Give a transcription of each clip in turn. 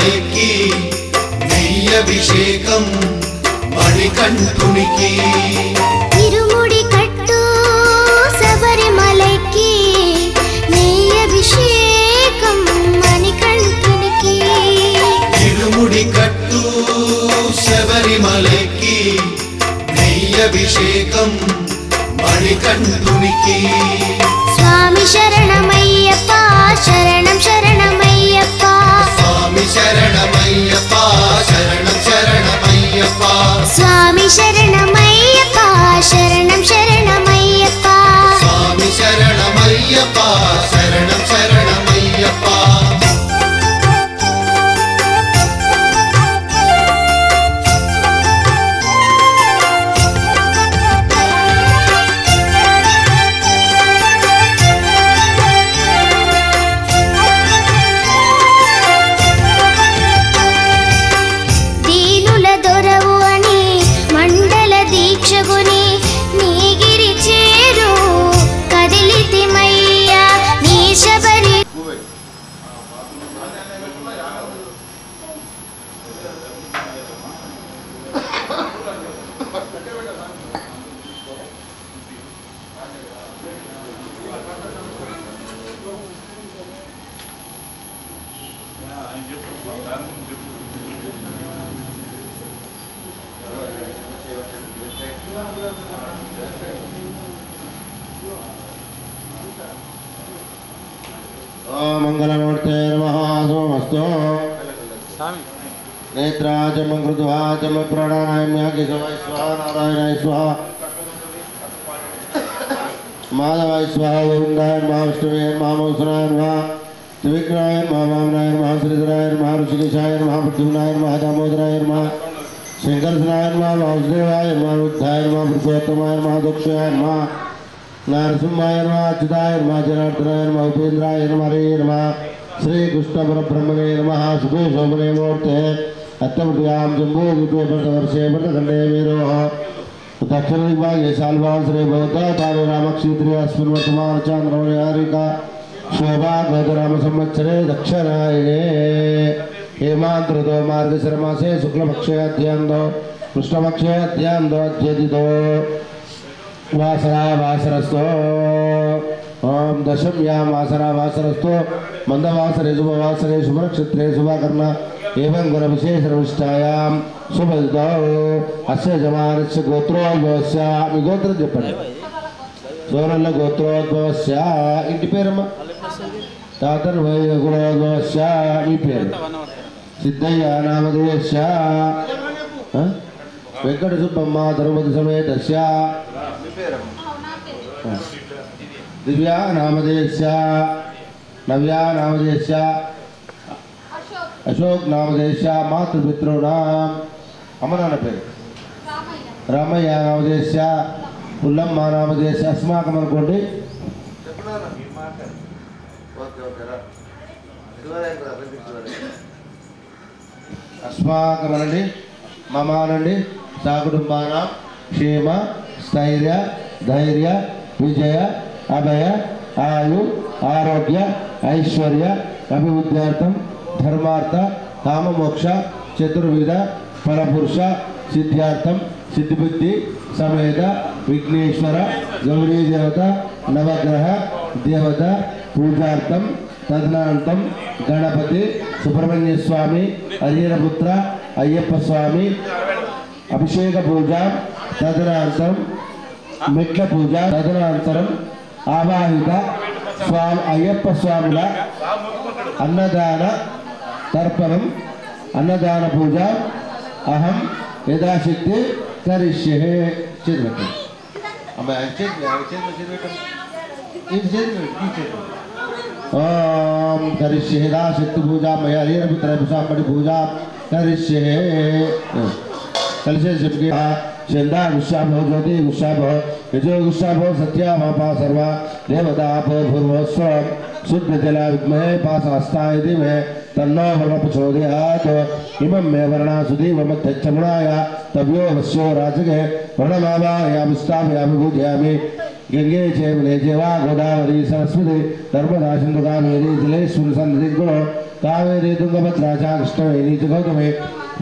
శబరిమలకి నెయ్యభిషేకం మణికంఠునికి ఇరుముడి కట్టు శబరిమలకి నెయ్యభిషేకం మణికంఠునికి ఇరుముడి కట్టు శబరిమలకి నెయ్యభిషేకం మణికంఠునికి స్వామి శరణమయ్యప్ప శరణం శరణమయ్యప్ప స్వామి శరణమయ్యప్ప శరణం శరణమయ్యప్ప స్వామి శరణమయ్యప్ప శరణం శరణమయ్యప్ప స్వామి శరణమయ్యప్ప శరణం శరణమయ్యప్ప मंगलमूर्ते नमः सोमस्तु नेत्राचम कृत्वाचम प्राणायाम्य केशवाय स्वाहा नारायणाय स्वाहा माधवाय स्वाहा गोविन्दाय नमः विष्णुवे नमः मोसनाय नमः त्रिविक्रमाय नमः वामनाय नमः श्रीधराय नमः ऋषिकेशाय नमः प्रद्युम्नाय नमः दामोदराय नमः शंकरसनाय नमः वासुदेवाय नमः रुद्राय नमः पुरुषोत्तमाय नमः दक्षाय नमः नरसिंहाय नमः अच्युताय नमः जनार्दनाय नमः उपेन्द्राय नमः हरे नमः श्री कृष्ण परब्रह्मणे नमः शुभे शोभने मूर्ते अत्यमृत्यां जम्बूद्वीपे वर्षे वर्षखण्डे मेरोः दक्षिण दिग्भागे शाल्वांसरे भवतः तारे रामक्षेत्रे अस्मिन् वर्तमान चान्द्रमणिहारिका शोभा गौतराम संवत्सरे दक्षिणायने हेमांत ऋतौ मार्गशिरमासे शुक्लपक्षे अध्ययन्दो कृष्णपक्षे अध्ययन्दो अध्यदितो वासरा वासरस्तो ओम दशम्यां वासरा वासरस्तो मंदवासरे शुभवासरे शुभनक्षत्रे शुभकर्ण एवं गुणविशेषविष्टायां शुभदौ अस्य जमानस्य गोत्रोद्भवस्य మీ గోత్రం చెప్పండి సోరల్ల గోత్రోద్భవस्य ఇంటి పేరమ్మ తాతర్వయ గుణోద్భవस्य మీ పేరు సిద్ధయ్య నామధేయస్య వెంకట సుబ్బమ్మ ధర్మపతి సమేతస్య दिव्या नामधेयस्य नव्या नामधेयस्य अशोक नामधेयस्य मातृपितॄणाम् अमरान पेरु रामయ్య नामधेयस्य पुल्लम्म नामधेयस्य अस्माकम् अनुकोंडि अस्माकम् अनंడి मम अनंడి साकुटुंबानां क्षेम स्थैर्य धैर्य विजय अभय आयु आरोग्य ऐश्वर्य अभिवृद्ध्यर्थम धर्मार्थ काम मोक्ष चतुर्विध फलपुरुष सिद्ध्यार्थम सिद्धिबुद्धि समेत विघ्नेश्वर गौरी देवता नवग्रह देवता पूजार्थम तदनंतरम गणपति सुब्रह्मण्य स्वामी हरिहरपुत्र अय्यप्प स्वामी अभिषेक पूजा तदनंतरम मेट्ल पूजा तदनंतरम आवाहित स्वामी अय्यप्प स्वामिल अन्नदान तर्पणम अन्नदान पूजा अहम यथाशक्ति करिष्ये ओम करिष्ये यथाशक्ति पूजा मया हरिहरपुत्र पूजा करिष्ये कलशे चंदा गुस्साभो ज्योति गुस्साभो यजो गुस्साभो सत्या मापा सर्वा देवता भो भूर्भुवस्व शुद्ध जल विद्महे पासास्ताय धीमहि तन्नो वर्ण प्रचोदयात् इमं मे वर्णा सुदीव मध्यचमणाय तव्यो वस्यो राजगे वर्णमावायामि स्थापयामि पूजयामि गंगे चैव नेजेवा गोदावरी सरस्वती नर्मदा सिन्धु कावेरी जलेश्वरी सन्निधिं गुणो कावेरी तुंगभद्रा च कृष्णवेणी च गौतमे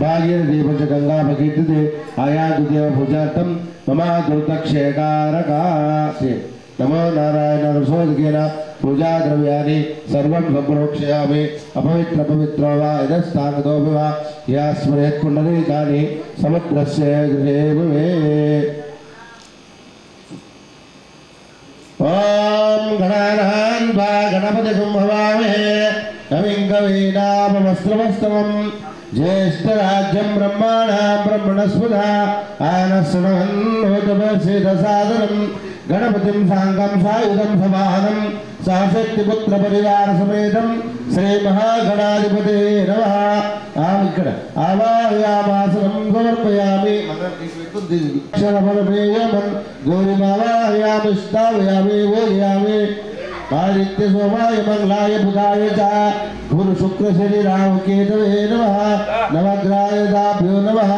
भागीरथी च गंगा प्रकीर्तिते आयातु देवपूजार्थं मम दुर्दक्षयकारका नमो नारायण रसोदकेन पूजा द्रव्यानि सर्वं संप्रोक्षयामि अपवित्र वा यदस्तागतोऽपि वा या स्मरेत् पुण्डरीकानि समुद्रस्य गृहे भवेत्। ॐ गणानान् वा गणपतिं भवामहे कविं कवीनामस्त्रमस्तमम् ज्येष्ठराज्यं ब्रह्माणां ब्रह्मणस्पदा आनश्रवन्नोतपसिदसादरम् गणपतिं साङ्गं सायुधं समाहनं सहशक्तिपुत्रपरिवारसमेतं श्रीमहागणाधिपते नमः। आवाहयामासनं समर्पयामि क्षणपरमेयमन् गौरीमावाहयामि स्थापयामि बोधयामि आदित्य सोमाय मंगलाय बुधाय च गुरु शुक्र शनि राहु केतवे नमः नवग्रहाय दाभ्यो नमः।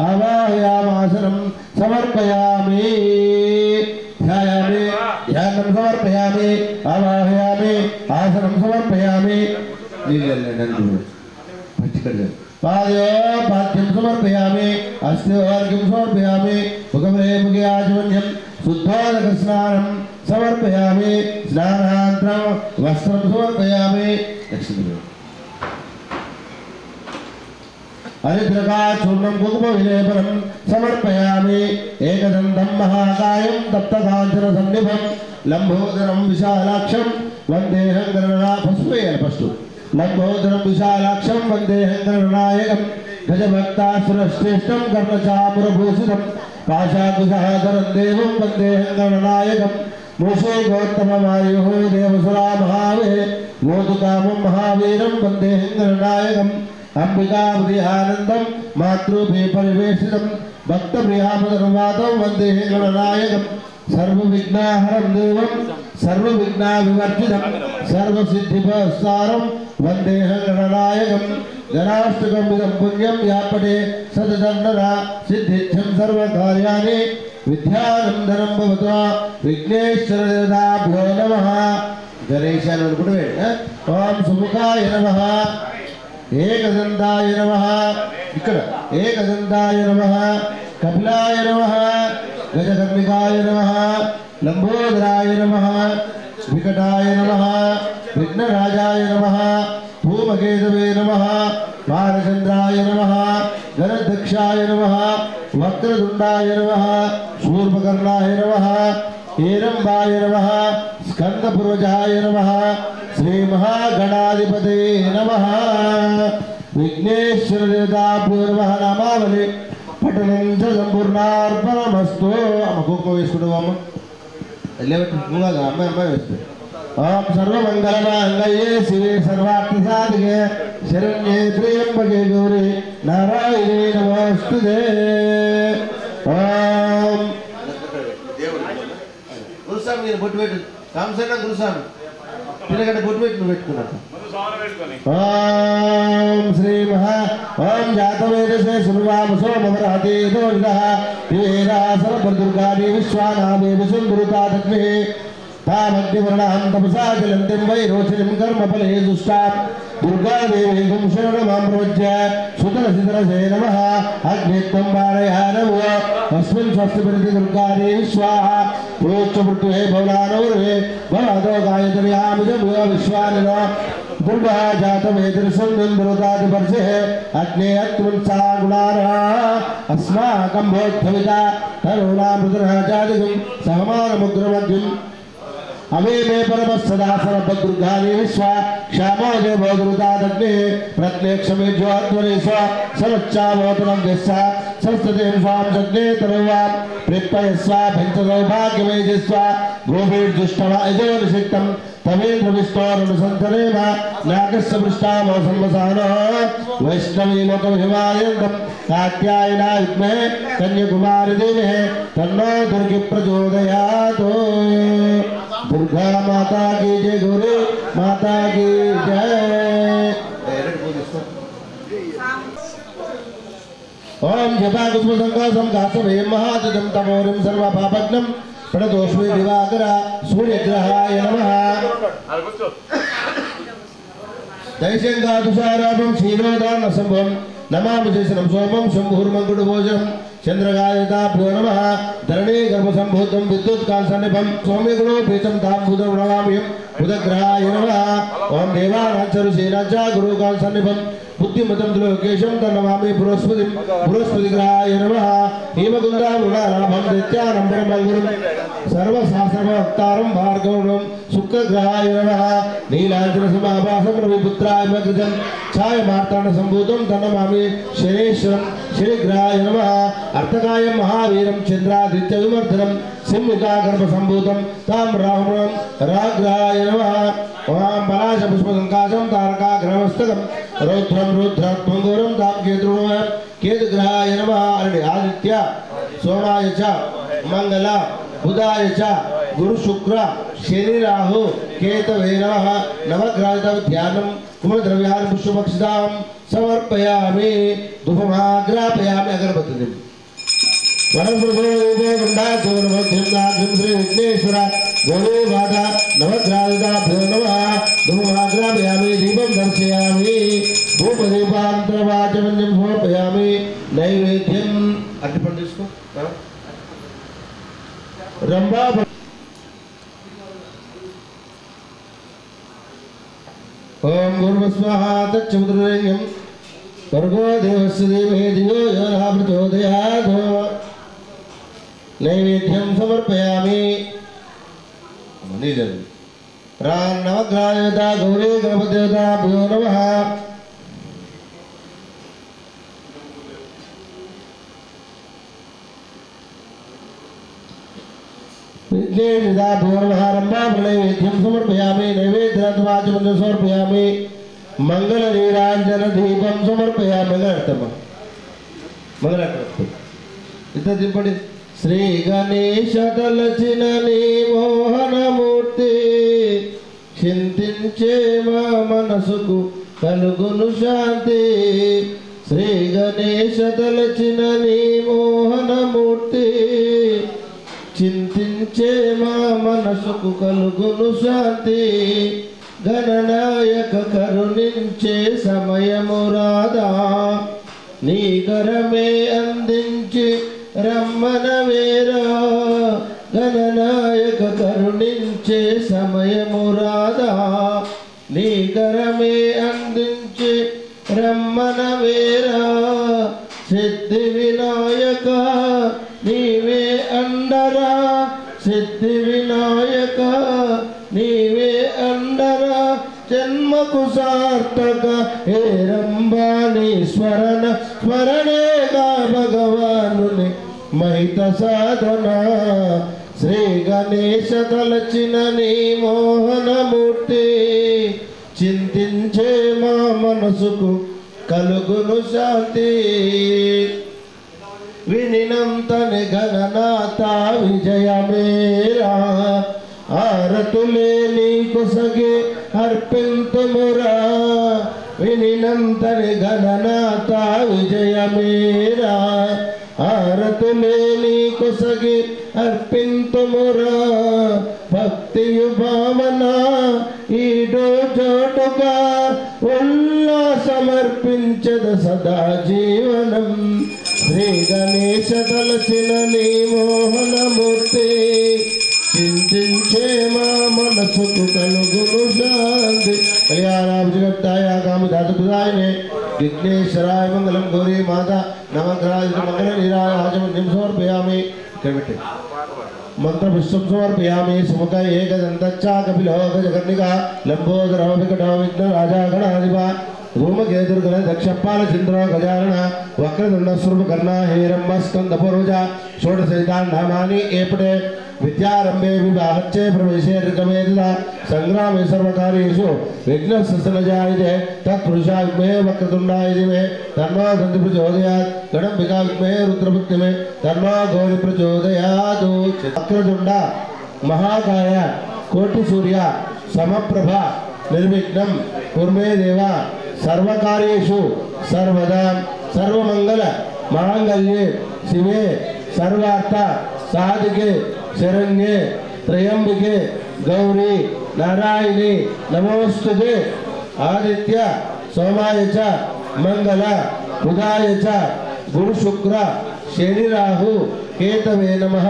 आवाहयामासनं समर्पयामि ध्यायामि ध्यानं समर्पयामि आवाहयामि आसनं समर्पयामि पाद्यं समर्पयामि अस्त्योर्घ्यं समर्पयामि मुखमे मुखे आचमन्यं शुद्धोदकस्नानं समर्पयामि स्नानानन्तरं वस्त्रं समर्पयामि हरिद्रकाचूर्णं कुङ्कुमविलेपनं समर्पयामि एकदन्तं महाकायं तप्तकाञ्चनसन्निभं लम्बोदरं विशालाक्षं वन्देऽहं गणनाथस्वेन लम्बोदरं विशालाक्षं वन्देऽहं गणनायकं गजभक्तासुरश्रेष्ठं कर्णचामरभूषितं पाशाकुशहाधरं देवं वन्देऽहं गणनायकं मूषे गौतममायुः देवसुरा महावे गोतुकामं महावीरं वन्देऽहं गणनायकम् अंबिकावृहानन्दं मातृभे परिवेशितं भक्तप्रियामदनुवादं वन्देऽहं गणनायकं सर्वविघ्नाहरं देवं सर्वविघ्नाविवर्जितं सर्वसिद्धिप्रसारं वन्देऽहं गणनायकं गणाष्टकमिदं पुण्यं यापटे सतदण्डना सिद्धिच्छं सर्वकार्याणि विद्यानन्दनं भवतु विघ्नेश्वरदेवताभ्यो नमः। गणेशाय ओम सुमुखाय नमः एकदंताय नमः एकदंताय नमः कपिलाय नमः गजकर्णिकाय नमः लंबोदराय नमः विकटाय नमः विघ्नराजाय नमः धूमकेतवे नमः बालचंद्राय नमः गणदक्षाय नमः वक्रतुंडाय नमः शूर्पकर्णाय नमः हेरंबाय नमः स्कंदपूर्वजाय नमः श्री महागणाधिपते नमः। विघ्नेश्वर देवताभ्यो नमः। नामावली पठनं च संपूर्णार्पणमस्तु। कुंकुम वेसुकुंटू ओम सर्वमंगलमांगल्ये शिवे सर्वार्थसाधिके शरण्ये त्र्यंबके गौरी नारायणे नमोस्तुते। ओम गुरुस्वामी మీరు బొట్టు పెట్టు రామసేన గురుస్వామి తిరగడ బొట్టు పెట్టు పెట్టుకున్నాడు ఓం శ్రీ మహా ఓం జాతవేదసే సుర్వామసో మమరహతే దోషః వీరాసన దుర్గాది విశ్వానామే విసుందురుతాదగ్నే तामग्निवर्णां तपसा जलन्तीं वैरोचनीं कर्मफले दुष्टां दुर्गादेवीं शरणमां प्रपद्य सुतरसितरसे नमः। अग्नित्वं वारयानवो तस्मिन् स्वस्तिपरिति दुर्गादेवी स्वाहा प्रोच्चमृत्युहे भवनानौर्वे भवतो गायत्र्यामिदमुयो विश्वानिनो दुर्गा जातवेदर्शन्दुरुतादिपर्षे अग्ने अत्वंसा गुणारः अस्माकं बोद्धविता तरुणामृतराजादिकं सहमानमुग्रमद्युम् अमे मे परमस्तदा सर्वदुर्गानि विश्वा क्षामो देवो दुर्गादग्ने प्रत्यक्षमे ज्योत्वरे स्व समच्चावोतनं देस्सा संस्ततें स्वां जग्ने तरुवां प्रिप्पयस्व भञ्चसौभाग्यमेजस्व गोपीर्जुष्टवा यजोनिषिक्तं तमेन्द्रविष्णोरनुसन्तरेम नागस्य पृष्ठामो संवसानो वैष्णवी लोकविहिमायन्तं कात्यायना विद्महे कन्याकुमारी देवीः तन्नो दुर्गी प्रचोदयात्। दुर्गा माता की जय गौरी माता की जय। ओम जपा कुसुम संकासम घासवे महाजदम तमोरिम सर्व पापग्नम प्रणतोष्मे दिवाकरा सूर्यग्रहाय नमः। दैशंगातुषारापं क्षीरोदानसंभवं नमामि शेषनं सोमं शम्भुर्मङ्कुटभोजनं चन्द्रगायताभ्यो नमः धरणी गर्भसम्भूतं विद्युत्कालसन्निभं सौम्यगुणोपेतं ताम्बूतं नमामि बुधग्रहाय नमः ओं देवानाञ्चरुषेणाञ्च गुरुकालसन्निभं बुद्धिमतं त्रिलोकेशं तन्नमामि बृहस्पतिग्रहाय नमः हेमकुन्दारुणालाभं दैत्यानं परमगुरुं सर्वशास्त्रभक्तारं भार्गवं शुक्रग्रहाय नमः नीलाञ्जनसमाभासं रविपुत्राय मकृतं छायामार्ताण्डसम्भूतं तन्नमामि शनेश्वरं शनिग्रहाय नमः अर्थकायं महावीरं चन्द्रादित्यविमर्दनं सिंहिकागर्भसम्भूतं तां राहुलं राग्रहाय नमः ओं पलाशपुष्पसङ्काशं तारकाग्रहमस्तकं रौद्रं रुद्रात्मघोरं तां केतुग्रहाय नमः आदित्य सोमाय च मंगल बुधाय च गुरु शुक्र शनि राहु केतवे नमः नवग्रह ध्यानं कुमद्रव्यान् पुष्पभक्षितां समर्पयामि धूपमाग्रापयामि अगरबत्ति श्री विघ्नेश्वर गौरी माता नवग्रहाभ्यो नमः धूपमाग्रापयामि दीपं दर्शयामि धूपदीपान्तरवाचमन्यं समर्पयामि नैवेद्यम् अर्पण इसको रंबा ओम गुरुस्वाहा तच्चुद्रयं भर्गो देवस्य धीमहि धियो यो नः प्रचोदयात् नैवेद्यं समर्पयामि नवग्रहाय गौरी गणपतिभ्यो नमः नैवेद्यं समर्पयामि नैवेद्यं समर्पयामि मंगल नीरांजन दीपं समर्पयामि मंगल श्री गणेश तलचिन नी मोहनमूर्ति చింతించే మా మనసుకు కలుగును శాంతి శ్రీ గణేశ తలచిన నీ మోహనమూర్తి చింతించే మా మనసుకు కలుగును శాంతి గణనాయక కరుణించే సమయము రాదా నీ గరమే అందించి రమ్మనవేరా గణనాయక కరుణించే సమయము రాదా నీ గరమే అందించి రమ్మనవేరా సిద్ధి వినాయక నీవే అండరా సిద్ధి వినాయక నీవే అండరా జన్మకు సార్థక హే రంబాని స్మరణేగా భగవానుని మహిత సాధన శ్రీ గణేశ తలచిన నీ మోహనమూర్తి చింతించే మా మనసుకు కలుగును శాంతి వినినంతని గణనాథ విజయమేరా ఆరతులే నీకు సగే అర్పింతుమురా వినినంతని గణనాథ విజయమేరా ఆరతులే నీకు సగే అర్పింతుమురా భక్తియు భావన ఈడో చోటుగా ఉల్లాసమర్పించద సదా జీవనం శ్రీ గణేశ తలచిన నీ మోహనమూర్తి చింతించే మా మనసుకు కలుగును శాంతి కళ్యాణాభిషేకాయ కామిదాతృదాయనే విఘ్నేశ్వరాయ మంగళం గౌరీ మాత నవగ్రహాయ మంగళ నీరాయ ఆచమన్యం సమర్పయామి मंत्र विश्व समर्पयामि सुमुख एकदंतच्चा कपिलो गजकर्णिका लंबोदरो विकटो विघ्न राजा गणाधिपा धूमकेतुर्गण दक्षपाल चंद्रो गजानन वक्रतुंड सूर्पकर्ण हेरम्ब स्कंदपूर्वजा षोडशैतान्नामानि एपटे विद्यारंभे विवाहच्चे प्रवेशे ऋगमेतदा संग्रामे सर्वकार्येषु विघ्नस्सनजायते तत्पुरुषा विद्महे वक्रतुंडाय धीमहि तन्नो दन्ति प्रचोदयात् गणम्बिका विद्महे रुद्रपुत्रिमे तन्नो गौरी प्रचोदयात् वक्रतुंड महाकाय कोटि सूर्य समप्रभा निर्विघ्नं कुर्मे देवा सर्वकार्येषु सर्वदा सर्वमंगल मांगल्ये शिवे सर्वार्थ साधिके शरण्ये त्र्यंबके गौरी नारायणी नमोस्तुते आदित्य सोमाय च मंगल बुधाय च गुरु शुक्र शनि राहु केतवे नमः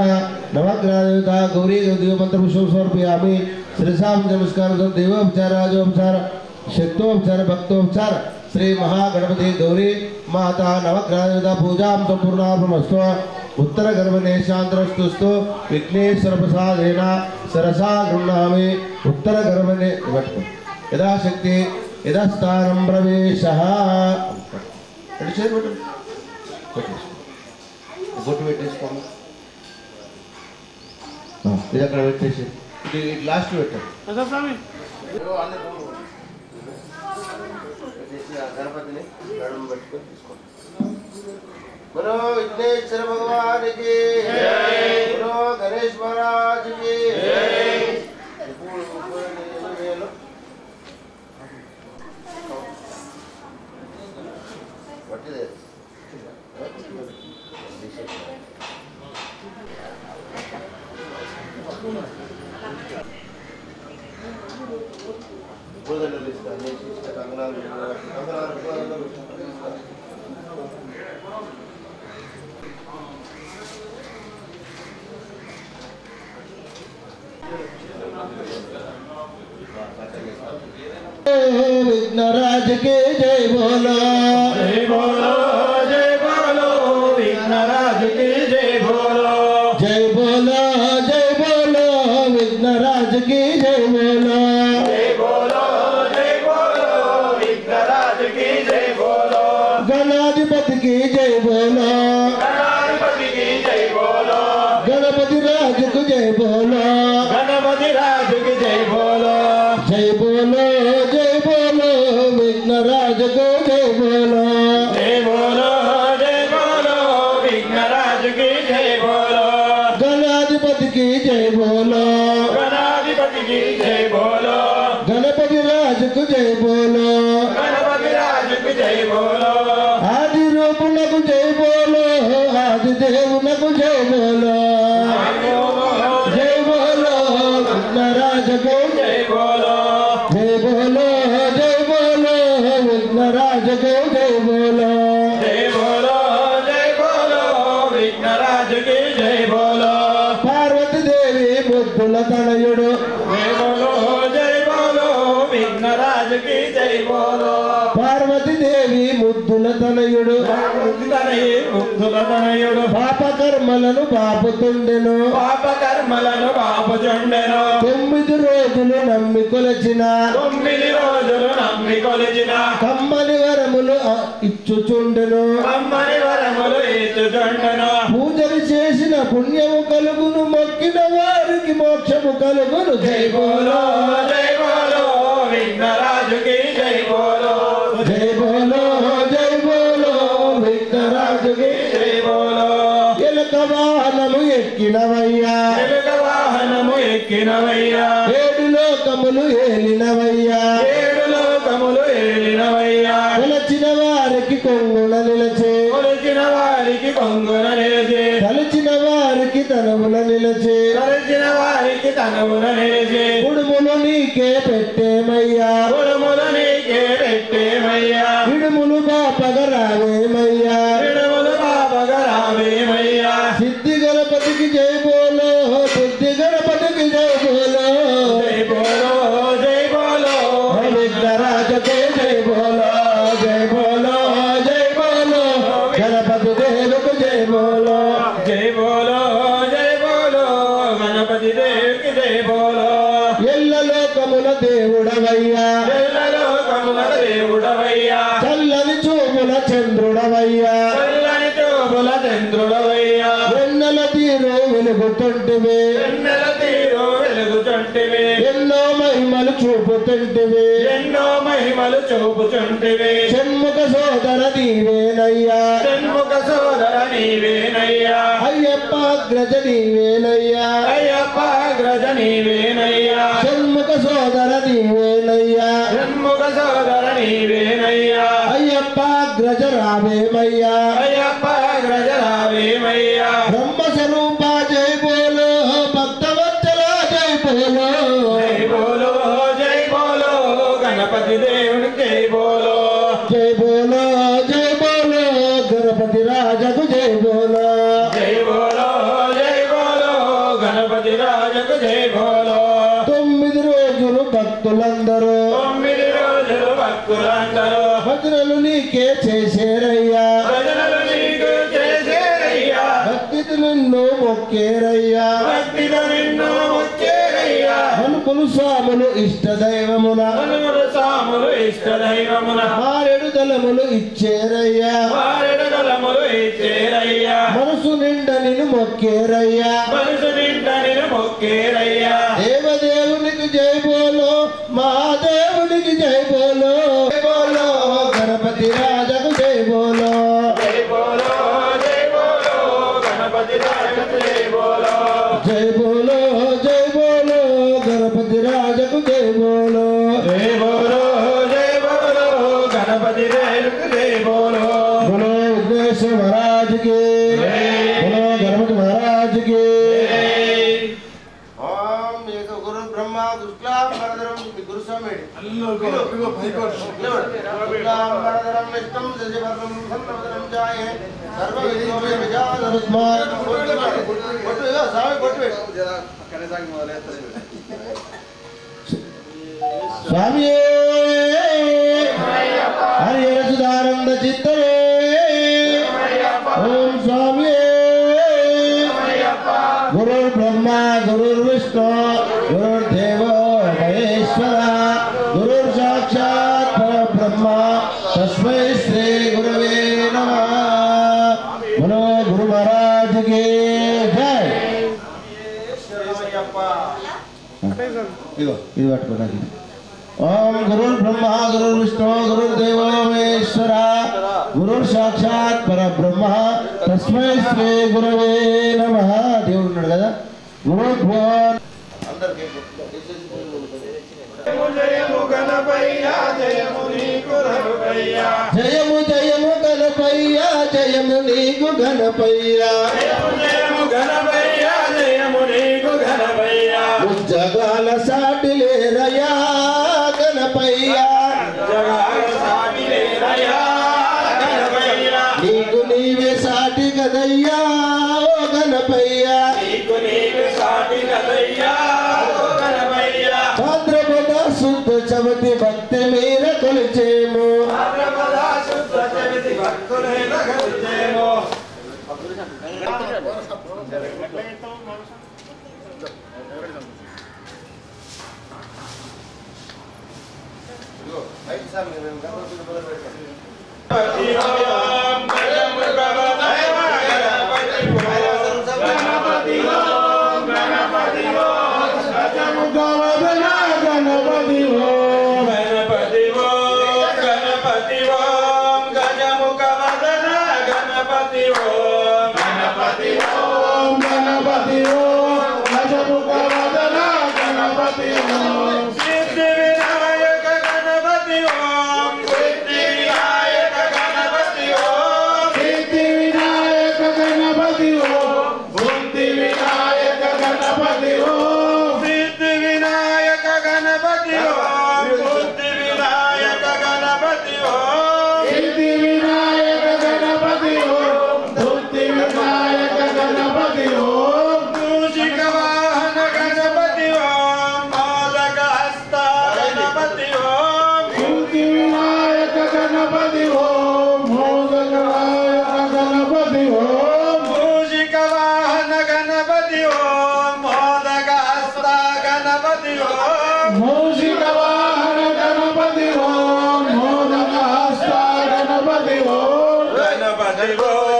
नवग्रह देवता गौरी देव मंत्र पुष्प समर्पयामि श्रीसाम नमस्कार देवोपचार राजोपचार शक्तोपचार भक्तोपचार श्री महागणपति गौरी माता नवग्रह देवता पूजा संपूर्णार्पणमस्तु उत्तर गर्भने शांतरस्तुस्तु विघ्नेश्वर प्रसादेन सरसा गृह्णामि उत्तर गर्भने यदा शक्ति यदा स्थानं प्रवेशः బొట్టు పెట్టేసుకోండి ఇది అక్కడ పెట్టేసి ఇది లాస్ట్ పెట్టండి గణపతిని గడం పెట్టుకొని తీసుకోండి బలో విఘ్నేశ్వర భగవానికి బలో గణేష్ మహారాజుకి పట్టిదే विघ्नराज के जय बोलो जय बोलो जय बोलो विघ्नराज के जय बोलो जय बोलो जय बोलो विघ्नराज के जय बोलो जय बोलो जय बोलो विघ्नराज के जय बोलो गणाधिपति की जय बोलो गणाधिपति की जय बोलो गणपति राज को जय बोलो गणपति राज की जय बोलो जय बोलो जय बोलो विघ्नराज को जय बोलो जय बोलो जय बोलो विघ्नराज की जय बोलो गणाधिपति की जय बोलो गणाधिपति की जय बोलो गणपति राज को जय बोलो गणपति राज को जय बोलो आदि रूप को जय बोलो आदि देव को जय बोलो जय बोलो विघ्नराज को जय बोलो जय बोलो जय बोलो विघ्नराज को जय बोलो जय बोलो जय बोलो विघ्नराज की जय बोलो पार्वती देवी मुद्दुल तनयुडु जय बोलो विघ्नराज की जय बोलो पार्वती देवी ముద్దుల తనయుడు ముద్దుల తనయుడు పాప కర్మలను పాపుతుండెను పాప కర్మలను పాపుచుండెను 9 రోజులు నమ్మి కొలిచిన 9 రోజులు నమ్మి కొలిచిన కమ్మని వరములు ఇచ్చుచుండెను కమ్మని వరములు ఇచ్చుచుండెను పూజలు చేసిన పుణ్యము కలుగును మొక్కిన వారికి మోక్షము కలుగును జై బోలో జై బోలో విఘ్నరాజుకి జై బోలో జై బోలో జై బోలో విఘ్నరాజుకి జై బోలో ఎలుక వాహనము ఎక్కినవయ్యా ఎలుక వాహనము ఎక్కినవయ్యా 7 లోకములు ఏలినవయ్యా 7 లోకములు ఏలినవయ్యా కొలచిన వారికి కొంగున నిలచే కొలచిన వారికి కొంగున నిలచే తలచిన వారికి తనమున నిలచే తలచిన వారికి తనమున నిలచే కుడుములు నీకే పెట్టేమయ్యా కుడుములు నీకే పెట్టేమయ్యా విడుములు బాపగ రావేమయ్యా విడుములు బాపగ రావేమయ్యా సిద్ధి గణపతికి జై బోలో బుద్ధి గణపతికి జై బోలో జై బోలో జై బోలో విఘ్నరాజకే జై బోలో జై బోలో జై బోలో గణపతి దేవుకు జై బోలో జై బోలో జై బోలో గణపతి దేవుకి జై బోలో ఎల్ల లోకముల దేవుడవయ్యా ఎల్ల లోకముల దేవుడవయ్యా చల్లని చూపుల చంద్రుడవయ్యా చల్లని చూపుల చంద్రుడవయ్యా వెన్నెల తీరు వెలుగుతుంటివి వెన్నెల తీరు వెలుగుతుంటివి ఎన్నో మహిమలు చూపుతుంటివి ఎన్నో మహిమలు చూపుతుంటివి షణ్ముఖ సోదర నీవేనయ్యా షణ్ముఖ సోదర నీవేనయ్యా అయ్యప్ప గ్రజ నీవేనయ్యా అయ్యప్ప గ్రజ నీవేనయ్యా షణ్ముఖ సోదర నీవేనయ్యా షణ్ముఖ సోదర నీవేనయ్యా అయ్యప్ప గ్రజ రావేమయ్యా అయ్యప్ప గ్రజ రావేమయ్యా బ్రహ్మ స్వరూప జై బోలో భక్తవత్సల జై బోలో జై బోలో జై బోలో గణపతి దేవుని गणपति राजा को जय बोलो जय बोलो गणपति राजा को जय बोलो 9 రోజులు భక్తులందరూ భజనలు నీకే చేసేరయ్యా భక్తితో నిన్ను మొక్కేరయ్యా హనుమలు స్వాములు ఇష్టదైవమున మారేడు దళములు ఇచ్చేరయ్యా మనసు నిండా నిన్ను మొక్కేరయ్యా దేవదేవునికి జై బోలో మహాదేవునికి జై బోలో గణపతి రాజకు జై బోలో गणपति राजा को जय बोलो जय बोलो गणपति राजకు జై బోలో गणपति राजा को जय बोलो बोलो विघ्नेश्वर महाराज की बोलो गणपति महाराज की ओम एक गुरु ब्रह्मा शुक्लां वरदरं गुरु स्वामी शुक्लां वरदरं विष्णुं शशिवर्णं चन्द्रवदनं ध्याये सर्वविघ्नोपि विजानस्मात् कोट्टुगा स्वामी कोट्टु कनेसागी मोदलेत्तरे स्वामी हरि सुधानंद चित्तरे ओम स्वामी गुरु ब्रह्मा गुरु विष्णु गुरुर्देव महेश्वर गुरु साक्षात् परब्रह्म तस्मै श्री गुरवे नमः बोलो गुरु महाराज की जय ఇది పట్టుకోండి ओम गुरुर् ब्रह्मा गुरुर् विष्णु गुरुर्देवो महेश्वर गुरुर् साक्षात् परब्रह्म तस्मै श्री गुरवे नमः దేవుడు ఉన్నాడు కదా గురు భగవాన్ అందరికీ जयमु गणपయ్య जयमु నీకు గణపయ్య జయము జయము గణపయ్య జయము నీకు గణపయ్య జయము గణపయ్య జయము నీకు గణపయ్య జగాల సాటి లేరయ్యా గణపయ్య జగాల సాటి లేరయ్యా గణపయ్య నీకు నీవే సాటి గదయ్యా ఓ గణపయ్య నీకు నీవే సాటి గదయ్యా ఓ గణపయ్య భాద్రపద శుద్ధ చవితి భక్తి మీర కొలిచేము భాద్రపద శుద్ధ చవితి భక్తులైన కొలిచేము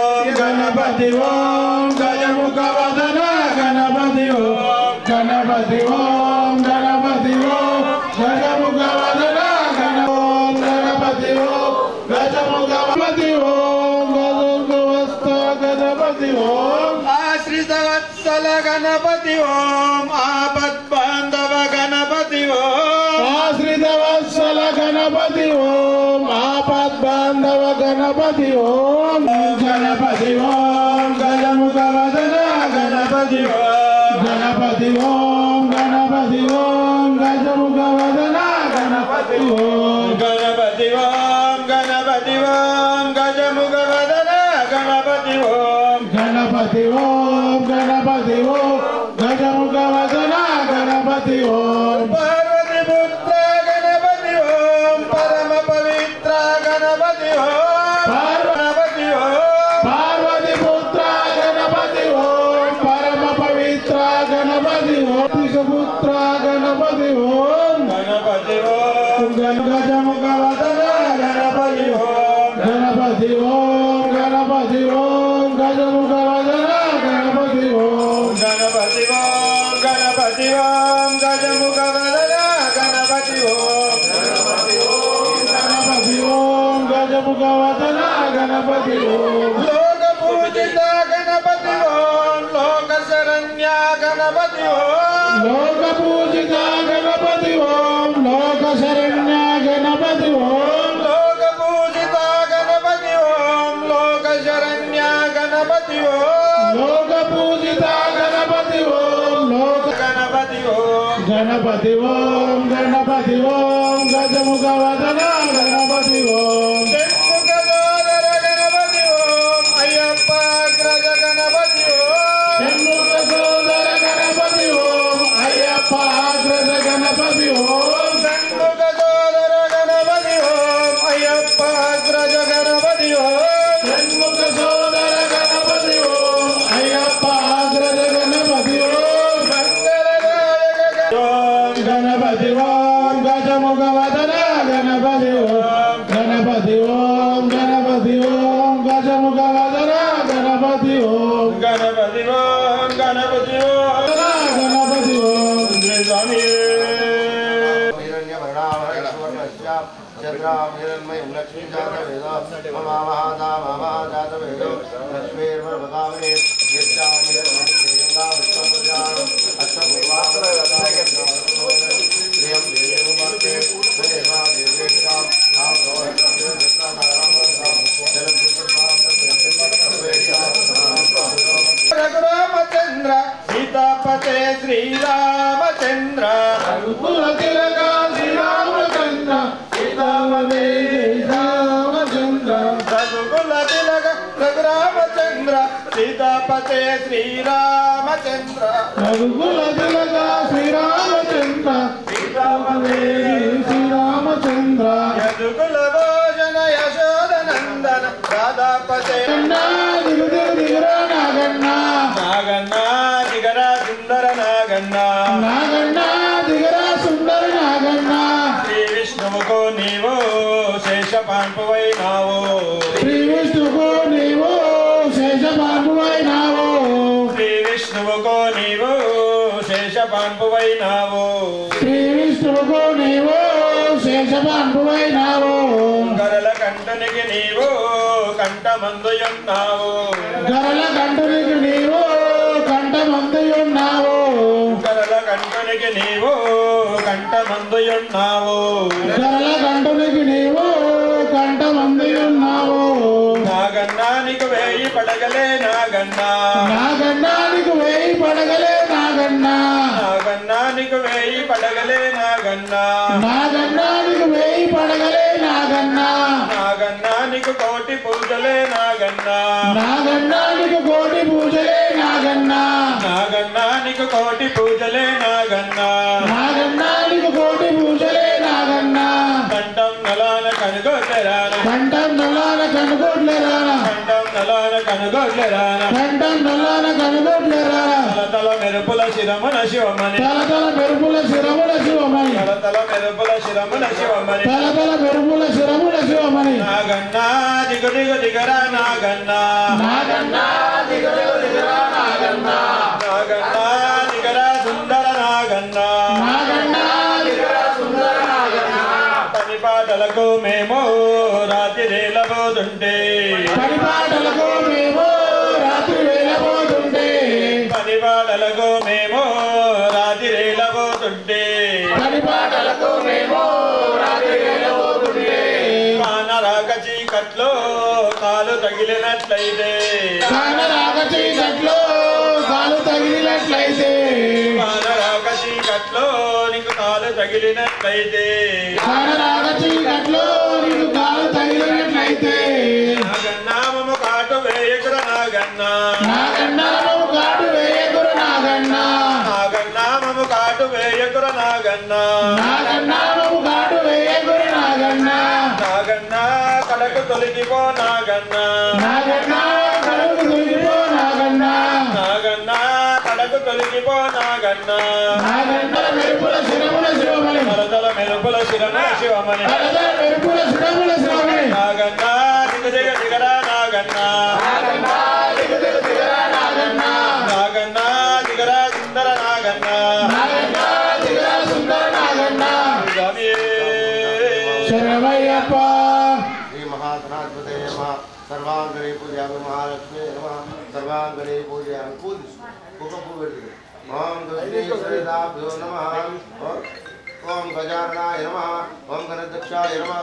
गणपति ओम गजमुख वदन गणपति ओम गणपति ओम गणपति ओम गजमुख वदन गणपति ओम गजमुख गणपति ओम गजमुख गणपति ओम आश्रित वत्सल गणपति ओम आपद बांधव गणपति ओम आश्रित वत्सल गणपति ओम आपद बांधव गणपति ओम गणपति ओम गजमुख वदन गणपति ओम गणपति ओम गणपति ओम गजमुख वदन गणपति ओम गणपति ओम गणपति ओम गजमुख वदन గణపతి ఓం గణపతి ఓం గణపతి ఓం గజముఖ వదన గణపతి ఓం పార్వతి పుత్ర గణపతి ఓం పరమ పవిత్ర గణపతి ఓం గణపతి ఓం పార్వతి పుత్ర గణపతి ఓం పరమ పవిత్ర గణపతి ఓం పుత్ర గణపతి ఓం గణపతి ఓం గజముఖ వదన గణపతి ఓం గణపతి ఓం గణపతి ఓం గజముఖ వదన గణపతి ఓం గణపతి ఓం గణపతి ఓం గజముఖ వదన గణపతి ఓం గణపతి ఓం గజముఖ వదన గణపతి ఓం లోక పూజిత గణపతి ఓం లోక శరణ్య గణపతి ఓం లోక పూజిత గణపతి ఓం లోక శరణ్య గణపతి ఓం లోక పూజిత గణపతి ఓం లోక శరణ్య గణపతి ఓం లోక పూజిత గణపతి ఓం లోక గణపతి ఓం గణపతి ఓం గణపతి ఓం గజముఖ వదన గణపతి ఓం షణ్ముఖ సోదర గణపతి ఓం అయ్యప్ప అగ్రజ గణపతి ఓం షణ్ముఖ సోదర గణపతి ఓం అయ్యప్ప అగ్రజ గణపతి ఓం షణ్ముఖ సోదర గణపతి ఓం అయ్యప్ప అగ్రజ గణపతి ఓం షణ్ముఖ సోదర గణపతి ఓం అయ్యప్ప అగ్రజ గణపతి ఓం మంగళదాయక ఓం గణపతి ఓం గజముఖ వదన గణపతి ఓం గణపతి ఓం గణపతి ఓం గజముఖ వదన గణపతి ఓం గణపతి ఓం గణపతి ఓం గణపతి ఓం శ్రీ స్వామి చంద్రాం హిరణ్మయం లక్ష్మీ జాతవేద మమామహాదామహాజాతవేదో లక్ష్మీర్మర్మదామనే రఘురామచంద్ర సీతాపతే శ్రీరామచంద్ర రఘుకుల తిలక శ్రీరామచంద్ర సీతాపతే శ్రీరామచంద్ర రఘుకుల తిలక రఘురామచంద్ర సీతాపతే శ్రీరామచంద్ర రఘుకుల తిలక శ్రీరామచంద్ర సీతాపతే శ్రీరామచంద్ర యదుకుల భోజన యశోదనందన రాధాపతే కన్నా దిగుదు దిగురా నాగన్నా నాగన్నా దిగర సుందర నాగన్నా నాగన్నా దిగరా సుందర నాగన్నా శ్రీ విష్ణువుకు నీవు శేషపాన్పువైనావు శ్రీ విష్ణుకు నీవు శేషబాబువైనావు శ్రీ విష్ణువుకు నీవు శేషపాన్పువైనావు శ్రీ విష్ణువుకు నీవు శేషబాబువైనావు గరల కంఠనికి నీవు కంఠమందుయున్నావు గరల కంఠునికి నీవు కంఠమందుయున్నావు గరల కంఠనికి నీవు కంఠమందుయున్నావు గరల కంఠునికి నీవు కంఠమందుయున్నావు నాగన్నానికి వేయి పడగలే నాగన్నా నాగన్నానికి వేయి పడగలే నాగన్నా నాగన్నానికి వేయి పడగలే నాగన్నా నాగన్నానికి వేయి పడగలే నాగన్నా నాగన్నానికి కోటి పూజలే నాగన్నా నాగన్నానికి కోటి పూజలే నాగన్నా నాగన్నానికి కోటి పూజలే నాగన్నా నాగన్నానికి కోటి పూజలే నాగన్నా కంఠం నలాన కనుగొట్టరాన కంఠం నల్లాన కనుగోట్లేరానా కంఠం నలాన కనుగొట్టరాన కంఠం నల్లాన కనుగోట్లేరానా తల మెరుపుల శిరమున శివమణి తలతల మెరుపుల శిరముల శివమణి తల మెరుపుల శిరమున శివమణి తలతల మెరుపుల శిరముల శివమణి నాగన్నా దిగు దిగు దిగరా నాగన్నా నాగన్నా దిగుడు దిగురా నాగన్నా నాగన్నా దిగరా సుందర నాగన్నా నాగన్నా దిగురా సుందర నాగన్నా పని పాటలకు మేము రాత్రి రేలబోతుంటే పరిపాటలకు మేము రాత్రి వేళపోతుంటే పని పాటలకు మేము రాత్రి రేలబోతుంటే పరిపాటలకు మేము రాత్రి వేళపోతుంటే కానరాక చీకట్లో కాలు తగిలినట్లయితే కానరాక చీకట్లో కాలు తగిలినట్లయితే కానరాక చీకట్లో నీకు కాలు తగిలినట్లయితే కానరాక చీకట్లో నీకు కాలు తగిలినట్లయితే నాగన్నామము కాటు వేయ నాగన్న నాగన్న మము కాటు వేయకుర నాగన్న నాగన్న మము కాటు వేయకుర నాగన్న నాగన్న మము కాటు వేయకుర నాగన్న నాగన్న కడకు తొలగిపో నాగన్న నాగన్న కడుపు తొలగిపో నాగన్న నాగన్న కడకు తొలగిపో నాగన్న నాగన్న మెరుపుల శిరముల శివమణి మరదల మెరుపుల శిరముల శివమణి నాగన్న మెరుపుల శిరముల శివమణి నాగన్న దిగ దిగరా నాగన్న నాగన్న దిగ దిగ దిగరా నాగన్న నాగన్న దిగరా సుందర నాగన్న నాగన్న దిగరా సుందర నాగన్న స్వామి శరణమయ్యప్ప శ్రీ మహాగణాధిపతే నమః సర్వాంగణే పూజయామి మహాలక్ష్మి నమః సర్వాంగణే పూజయామి పూజిస్తు ఓం గణేశ్వరాభ్యో నమః ఓం గజాననాయ నమః ఓం గణాధ్యక్షాయ నమః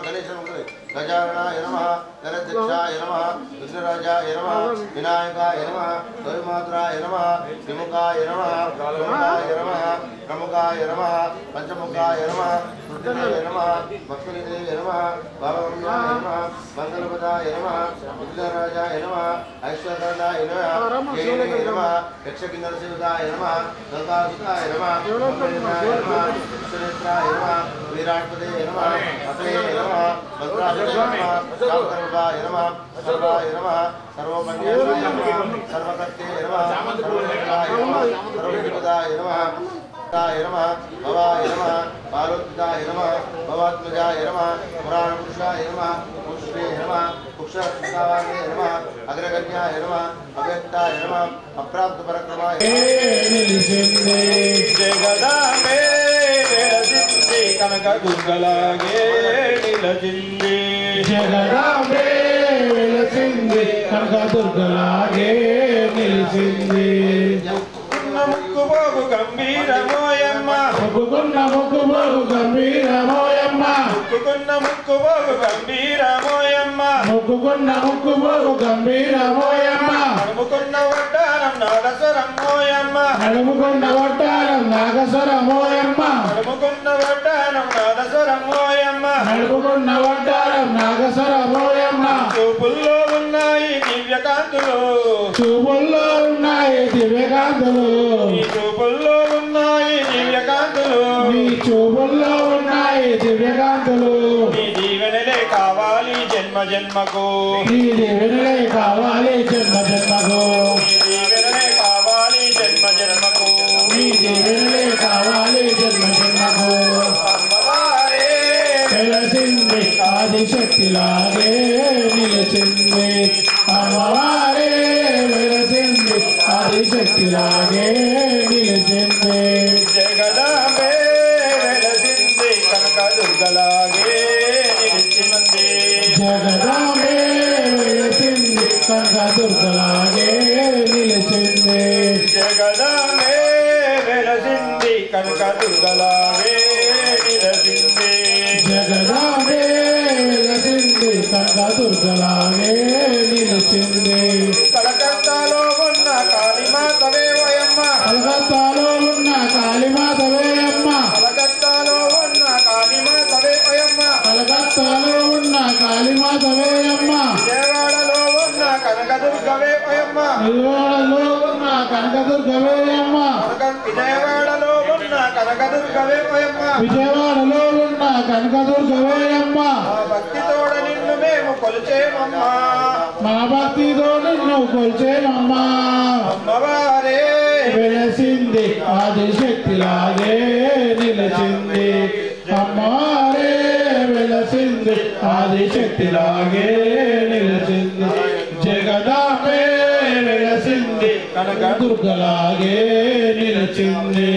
గజాననాయ నమః గణాధ్యక్షాయ నమః విఘ్నరాజాయ నమః వినాయకాయ నమః గౌరీమాత్రాయ నమః విముఖాయ నమః ప్రముఖాయ నమః ప్రముఖాయ నమః పంచముఖాయ నమః శృతినాయ నమః భక్తునిదేయ నమః భావగమ్యాయ నమః మంగళపదాయ నమః విఘ్నరాజాయ నమః ఐశ్వర్యదాయ నమః జయనే నమః యక్షకిన్నరసేవితాయ నమః గంగాసుతాయ నమః మంగళనాయ నమః విశ్వనేత్రాయ నమః విరాట్పదే నమః అతనే నమః భద్రాయ నమః శాంకరూపాయ నమః సర్వాయ నమః సర్వమన్యాయ నమః సర్వకర్తే నమః సర్వమంగళాయ నమః సర్వవిపదాయ నమః य नमः भवाय नमः पार्वतीदाय नमः भवात्मजाय नमः पुराणपुरुषाय नमः पुष्पे नमः पुक्षरक्षावाय नमः अग्रगण्याय नमः अव्यक्ताय नमः अप्राप्तपरक्रमाय జగదాంబే వెలసింది కనక దుర్గలాగే నిలజింది జగదాంబే వెలసింది కనక దుర్గలాగే నిలిచింది ముక్కుపోగు గంభీరమోయమ్మ మొక్కుకున్న మొక్కుపోగు గంభీరమోయమ్మ ముక్కుకున్న ముక్కుపోగు గంభీరమోయమ్మ మొక్కుకున్న మొక్కుపోగు గంభీరమోయమ్మ నడుముకున్న వడ్డానం నాదస్వరమోయమ్మ నడుముకున్న వట్టారం నాగస్వరమోయమ్మ నడుముకున్న వడ్డానం నాదస్వరమోయమ్మ నడుముకున్న వట్టారం నాగస్వరమోయమ్మ చూపుల్లో ఉన్నాయి దివ్యకాంతులు చూపుల్లో ఉన్నాయి దివ్యకాంతులు నీ చూపుల్లో ఉన్నాయి దివ్యకాంతులు నీ చూపుల్లో ఉన్నాయి దివ్యకాంతులు నీ దీవెనలే కావాలి జన్మ జన్మకు నీ దీవెనలే కావాలి జన్మ జన్మకు నీ దీవెనలే కావాలి జన్మ జన్మకు నీ దీవెనలే కావాలి జన్మ జన్మకు అమ్మవారే వెలసింది ఆదిశక్తిలాగే నిలిచింది అమ్మవారే వెలసింది ఆదిశక్తిలాగే నిలిచింది జగదాంబే వెలసింది కనక దుర్గలాగే నిలిచింది జగదాంబే వెలసింది కనక దుర్గలాగే నిలిచింది జగదాంబే వెలసింది కనక దుర్గలాగే నిలిచింది జగదాంబే వెలసింది కనక దుర్గలాగే నిలిచింది కలకత్తాలో ఉన్న కాళీమాతవే వయమ్మ కలకత్తాలో ఉన్న కాళీమాతవే అమ్మ కలకత్తాలో ఉన్న కాళీమాతవే వయమ్మ కలకత్తాలో ఉన్న కాళీమాతవే అమ్మ విజయవాడలో ఉన్న కనకదుర్గవే వయమ్మ విజయవాడలో ఉన్న కనకదుర్గవే అమ్మ విజయవాడలో ఉన్న కనకదుర్గవే వయమ్మ విజయవాడలో ఉన్న కనకదుర్గవే అమ్మ ఆ భక్తితోడ నిన్ను మేము కొలిచేమమ్మా మా భక్తితో నిన్ను కొల్చేమమ్మా అమ్మవారే వెలసింది ఆదిశక్తిలాగే నిలిచింది అమ్మారే వెలసింది ఆదిశక్తిలాగే నిలిచింది జగదాంబే వెలసింది కనక దుర్గలాగే నిలిచింది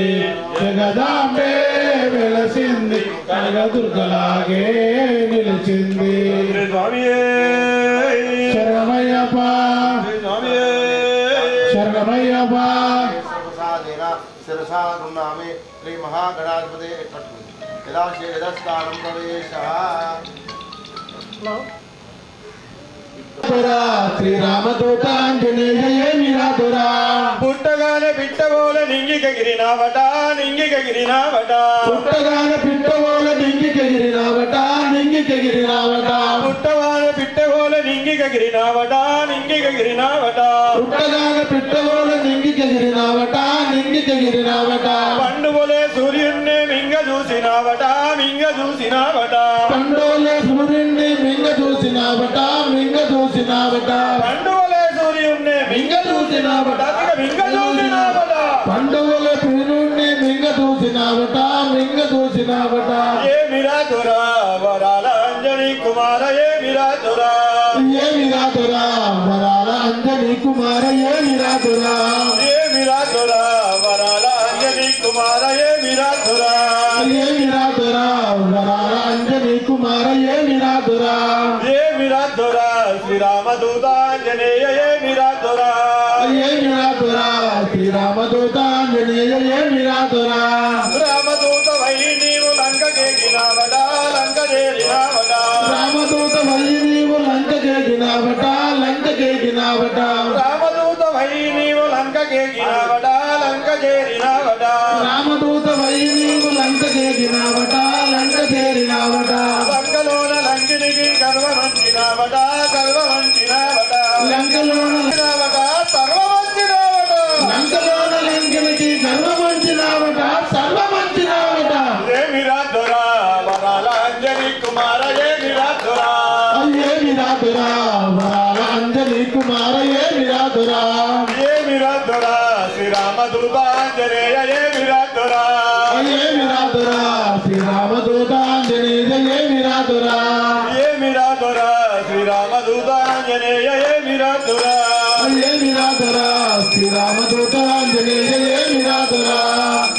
జగదాంబే వెలసింది కనక దుర్గలాగే నిలిచింది స్వామియే శరణమయ్యప్ప స్వామియే శరణమయ్యప్ప ప్రసాదేన శిరసా గృహ్ణామి శ్రీ మహాగణాధిపతే పట్టుకుంది యదా యదస్థానం ప్రవేశः శ్రీరామదూతాంజనేయమిరాతురా పుట్టగానే పిట్టబోల నింగికెగిరినావట నింగికెగిరినావట పుట్టగాన పిట్టవోల నింగికెగిరినావట నింగికెగిరినావట పుట్టగానే పిట్టబోల నింగికెగిరినావట గిరినావట నింగిక గిరినావట పుట్టగాన పిట్టలోన నింగిక గిరినావట నింగిక గిరినావట పండుగలే సూర్యుణ్ణి మింగ చూసినావట మింగ చూసినావట పండోలే సూర్యుణ్ణి మింగ చూసినావట మింగ చూసినావట పండుగలే సూర్యుణ్ణి మింగ చూసినావట మింగ చూసినావట పండుగల సూర్యుణ్ణి మింగ చూసినావట మింగ చూసినావట ఏమిరా దురా వరాల అంజనీ కుమార ఏమిరా దురా ఏమిరా దురా వరాల అంజనీ కుమార ఏమిరా దురా ఏమిరా దురా వరాల అంజనీ కుమార ఏమిరా దురా ఏమిరా దురా వరాల అంజనీ కుమార ఏమిరా దురా ఏమిరా దురా శ్రీరామదూతాంజనేయ ఏమిరా దురా ఏమిరా దురా శ్రీరామదూతాంజనేయ ఏమిరా దురా రామదూత వై నీవు లంక కేగినావట లంక చేరినావట రామదూత వై నీవు లంక కేగినావట లంక కేగినావట రామదూత వై నీవు లంక కేగినావట లంక చేరినావట రామదూత వై నీవు లంక కేగినావట లంక చేరినావట లంకలోన లంకినికి గర్వమంచినావట గర్వమంచినావట లంకలోన సర్వమంచినావట లంకలోన లంకనికి గర్వమంచినావట సర్వమంచినావట ఏమిరా దురా వరాల అంజనీ కుమార ఏమిరా దురా ఏమిరా దురా వరాల అంజనీ కుమార ఏమిరా దురా ఏమిరా దురా శ్రీరామదూతాంజనేయ ఏమిరా దురా ఏమిరా దురా శ్రీరామదూతాంజనేయ ఏమిరా దురా ఏమిరా దురా శ్రీరామదూతాంజనేయ ఏమిరా దురా ఏమిరా దురా శ్రీరామదూతాంజనేయ ఏమిరా దురా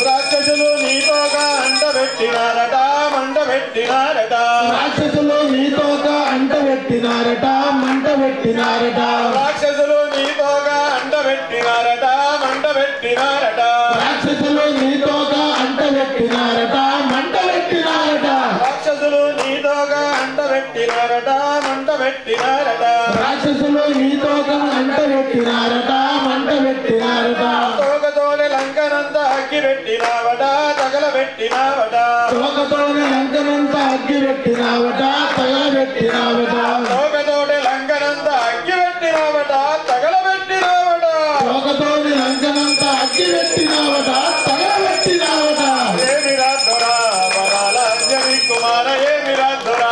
రాక్షసులు నీతోగా అంటబెట్టినారట మంటబెట్టినారట రాక్షసులు నీతోక అంట పెట్టినారట మంట పెట్టినారట రాక్షసులు నీతోగా అంటబెట్టినారట మంటబెట్టినారట రాక్షసులు నీతోక అంట పెట్టినారట మంట పెట్టినారట రాక్షసులు నీతోగా అంటబెట్టినారట మంటబెట్టినారట రాక్షసులు నీతోక అంట పెట్టినారట మంట పెట్టినారట తోకతోనే లంకనంతా అగ్గి పెట్టినావట తగలబెట్టినావట తోకతోనే లంకనంతా అగ్గి పెట్టినావట తగలబెట్టినావట తోకతోటి లంకనంతా అగ్గి పెట్టినావట తగలబెట్టినావట తోకతోని లంకనంతా అగ్గి పెట్టినావట తగలబెట్టినావట ఏమిరా దురా వరాల అంజనీ కుమార ఏమిరా దురా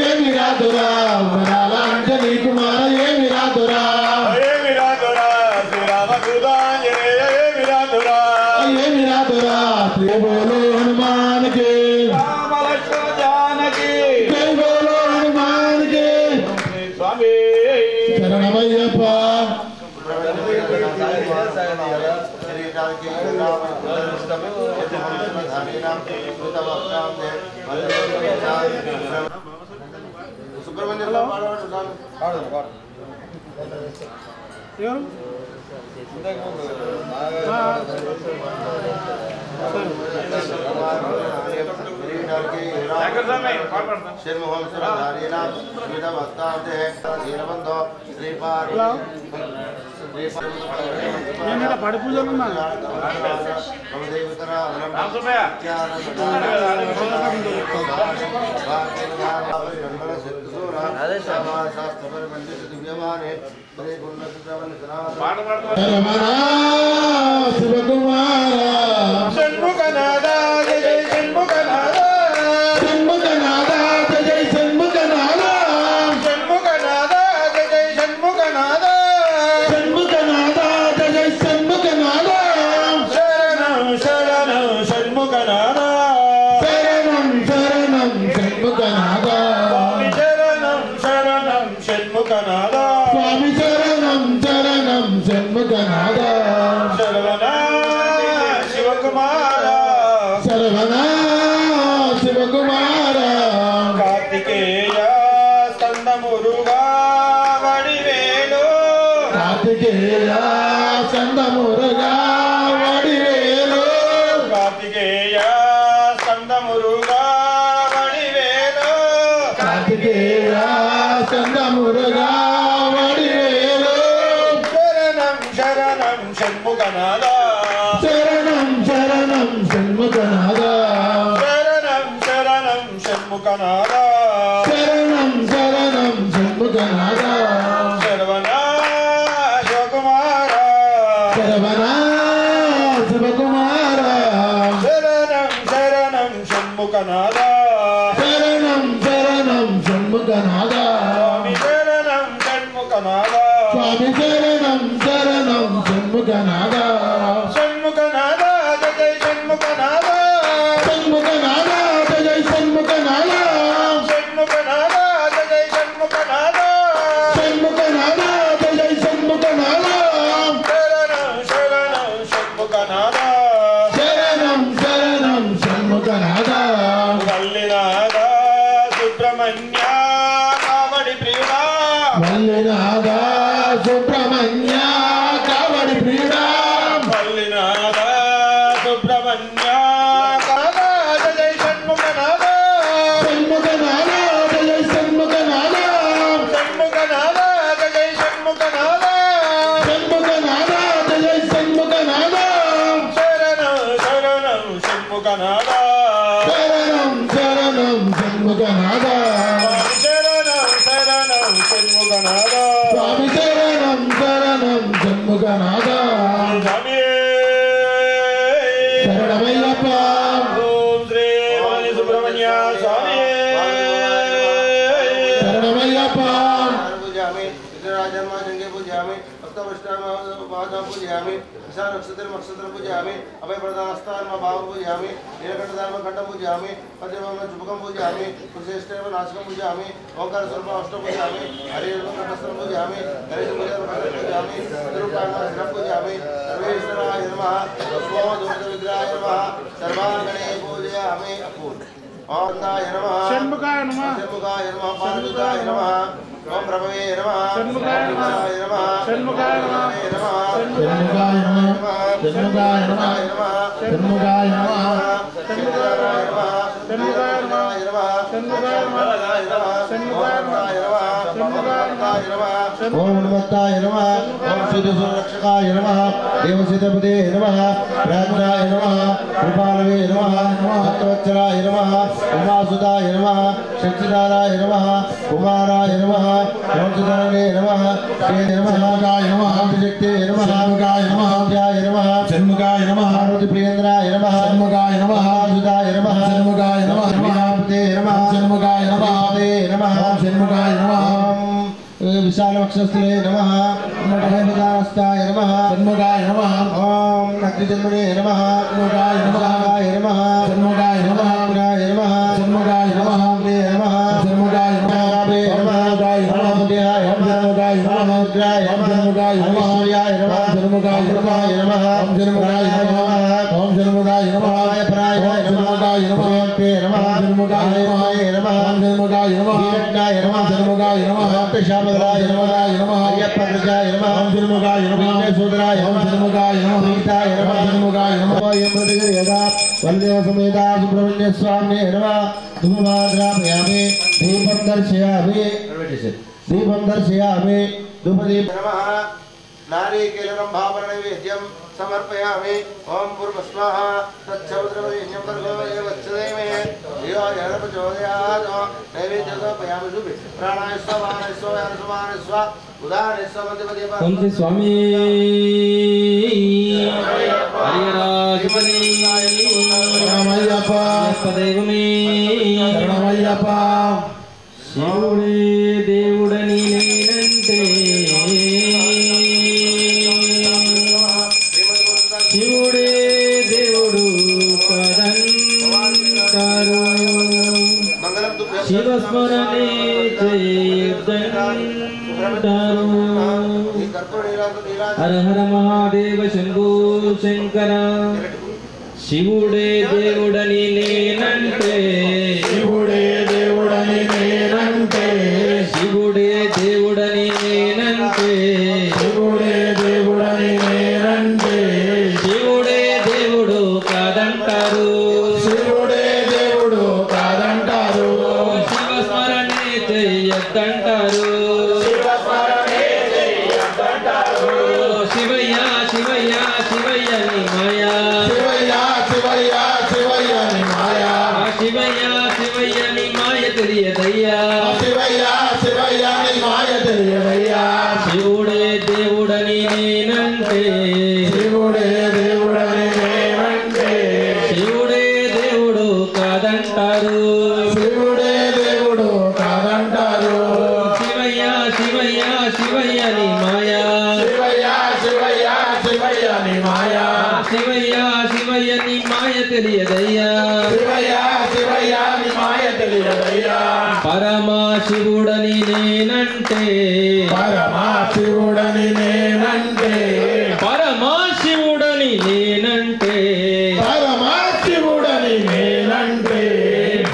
ఏమిరా దురా వరాల అంజనీ కుమార ఏమిరా దురా ఏమిరా దురా శ్రీరామదూతాంజనేయ ఏమిరా దురా ఏమిరా దురా జై బోలో హనుమాన్ కి రామలక్ష్మణ జానకి జై బోలో హనుమాన్ కి స్వామి శరణమయ్యప్ప సుబ్రహ్మణ్యం శర్మోహం సురధారీణ శ్రీత భక్తాబ్దే దీనబంధో శ్రీపార్వతి రమణ శివకుమార షణ్ముఖనాథ జయ షణ్ముఖనాథ షణ్ముఖనాథ జై షణ్ముఖనాథ షణ్ముఖనాథ జయ షణ్ముఖనాథ షణ్ముఖనాథ జై షణ్ముఖనాథ శరణం శరణం షణ్ముఖనాథ శరణం శరణం షణ్ముఖనాథ స్వామి శరణం శరణం షణ్ముఖనాథ స్వామి శరణం శరణం షణ్ముఖనాథ శరవణ శివకుమార శరవణ శివకుమార కార్తికేయ స్కందమురుగా వడివేలు కార్తికేయ సందమురుగా వడివేలు కార్తికేయ స్కందమురుగా వడివేలు కార్తికేయ సందమురుగా వడివేలు శరణం శరణం షణ్ముఖనాథ శరణం శరణం షణ్ముఖనాథ శరణం శరణం షణ్ముఖనాథ శరణం శరణం షణ్ముఖనాథ షణ్ముఖనాథ శరణం శరణం షణ్ముఖనాథ స్వామి శరణం షణ్ముఖనాథ స్వామి శరణం శరణం షణ్ముఖనాథ షణ్ముఖనాథ జయ షణ్ముఖనాథ షణ్ముఖనాథ జయ షణ్ముఖనాథ షణ్ముఖనాథ జయ షణ్ముఖనాథ షణ్ముఖనాథ జయ షణ్ముఖనాథ శరణం శరణం షణ్ముఖనాథ శరణం శరణం షణ్ముఖనాథ వల్లినాథ సుబ్రహ్మణ్య కావడి ప్రియుడా వల్లినాథ సుబ్రహ్మణ్య కావడి ప్రియుడా వల్లినాథ సుబ్రహ్మణ్య కాద జయ షణ్ముఖనాథ షణ్ముఖనాథ జయ షణ్ముఖనాథ షణ్ముఖనాథ జయ షణ్ముఖనాథ షణ్ముఖనాథ జయ షణ్ముఖనాథ శరణం శరణం షణ్ముఖనాథ శరణం శరణం షణ్ముఖనాథ శరణం శరణం షణ్ముఖనాథ స్వామి శరణం శరణం షణ్ముఖనాథ స్వామి శరణమయ్యప్ప ఓం శ్రీ వాణి సుబ్రహ్మణ్య స్వామి శరణమయ్యప్ప पूजयामि राजन्माजंगे पूजयामि भक्तवैष्णवपादं पूजयामि ईशा नक्षत्रं पूजयामि अभयप्रदानस्थान भावं पूजयामि नीलकण्ठधर्मकण्ठं पूजयामि पद्मं चुपकं पूजयामि कुशेष्ठेव नाशकं पूजयामि ओंकार स्वरूपम् अष्टं पूजयामि हरिर्कण्ठस्थं पूजयामि गणेशपूजनं पूजयामि रूपाणां पूजयामि सर्वेश्वराय नमः सोमदूर्गविग्रहाय नमः सर्वाङ्गणे पूजयामि ओंदाय नमः షణ్ముఖాయ నమః षण्मुखाय नमः पार्वतीय नमः ओम प्रभवे नमः षण्मुखाय नमः नमः षण्मुखाय नमः नमः షణ్ముఖాయ నమః షణ్ముఖాయ నమః షణ్ముఖాయ నమః షణ్ముఖాయ నమః షణ్ముఖాయ నమః షణ్ముఖాయ నమః ఓం హనుమతాయ నమః ఓం శ్రీరక్షకాయ నమః దేవసితపదే నమః ప్రాజ్ఞాయ నమః కృపాలవే నమః భక్తవత్సలాయ నమః ఉమాసుదాయ నమః శక్తిదారాయ నమః కుమారాయ నమః వంశధరణే నమః శ్రీ నమః నమః శక్తే నమః షణ్ముఖాయ నమః ధ్యాయ నమః షణ్ముఖాయ నమః పార్వతి ప్రియేంద్రాయ నమః షణ్ముఖాయ నమః సుదాయ నమః షణ్ముఖాయ నమః వినాపతే నమః షణ్ముఖాయ నమః నమః షణ్ముఖాయ నమః విశాలవక్షస్థలే నమః మఠోపదాస్తాయ నమః షణ్ముఖాయ నమః ఓం అగ్నిజన్మనే నమః షణ్ముఖాయ నమః నమః షణ్ముఖాయ నమః పురాయ నమః షణ్ముఖాయ నమః నమః షణ్ముఖాయ నమః షణ్ముఖాయ నమః ధ్యాయ షణ్ముఖాయ నమః ముద్రాయ షణ్ముఖాయ నమః ఐశ్వర్యాయ నమః షణ్ముఖాయ నమః నమః ఓం షణ్ముఖాయ నమః పరాయ షణ్ముఖాయ నమః నమః షణ్ముఖాయ నమః నమః షణ్ముఖాయ నమః వీరజ్ఞాయ నమః షణ్ముఖాయ నమః శామలాయ నమః నమః అయ్యప్పరాయ నమః షణ్ముఖాయ నమః సోదరాయ నమః షణ్ముఖాయ నమః సీతాయ నమః షణ్ముఖాయ నమః యదా వల్దేవ సమేత సుబ్రహ్మణ్య స్వామి నమః ధూమాద్రాపయామి దీపం దర్శయామి ధూపదీప नमः नारीकेलं भावनैवेद्यं समर्पयामि ओम पूर्वस्मः तच्छौद्रवरेण्यं भर्गोये वत्सदेवे यो यरपचोदयात् नैवेद्यं समर्पयामि शुभे प्राणाय स्वाहाय स्वाहाय स्वाहा उदाहरणे समधिपति ओम श्री स्वामी हरिराजपति శరణమయ్యప్ప దేవమే శరణమయ్యప్ప శివుడే దేవుడని నేనంటే శివుడే దేవుడు కదంటారు मंगलम तुभ्यं శివస్మరణే చేయొద్దంటారు హర హర మహాదేవ శంభో శంకర శివుడే దేవుడని నేనంటే శివుడే దేవుడని నేనంటే శివుడే దేవుడని నేనంటే శివుడే దేవుడని నేనంటే శివుడే దేవుడు కాదంటారు శివుడే దేవుడు కాదంటారు శివస్మరణే చెయ్యొద్దంటారు శివయ్య శివయ్య శివయ్య నీ మాయా శివయ్య శివయ్య శివయ్య ని మాయా శివయ్య శివయ్య నీ మాయ తెలియదయ్యా శివయ్య శివయ్య ని మాయ తెలియదయ్యా శివుడే దేవుడని నేనంటే శివుడే దేవుడని నేనంటే శివుడే దేవుడు కాదంటారు మాయా శివయ్య శివయ్య శివయ్య నీ మాయా శివయ్య శివయ్య నీ మాయ తెలియదయ్యా శివయ్య శివయ్య నీ మాయ తెలియదయ్యా పరమాశివుడని నేనంటే పరమాశివుడని నేనంటే పరమాశివుడని నేనంటే పరమాశివుడని నేనంటే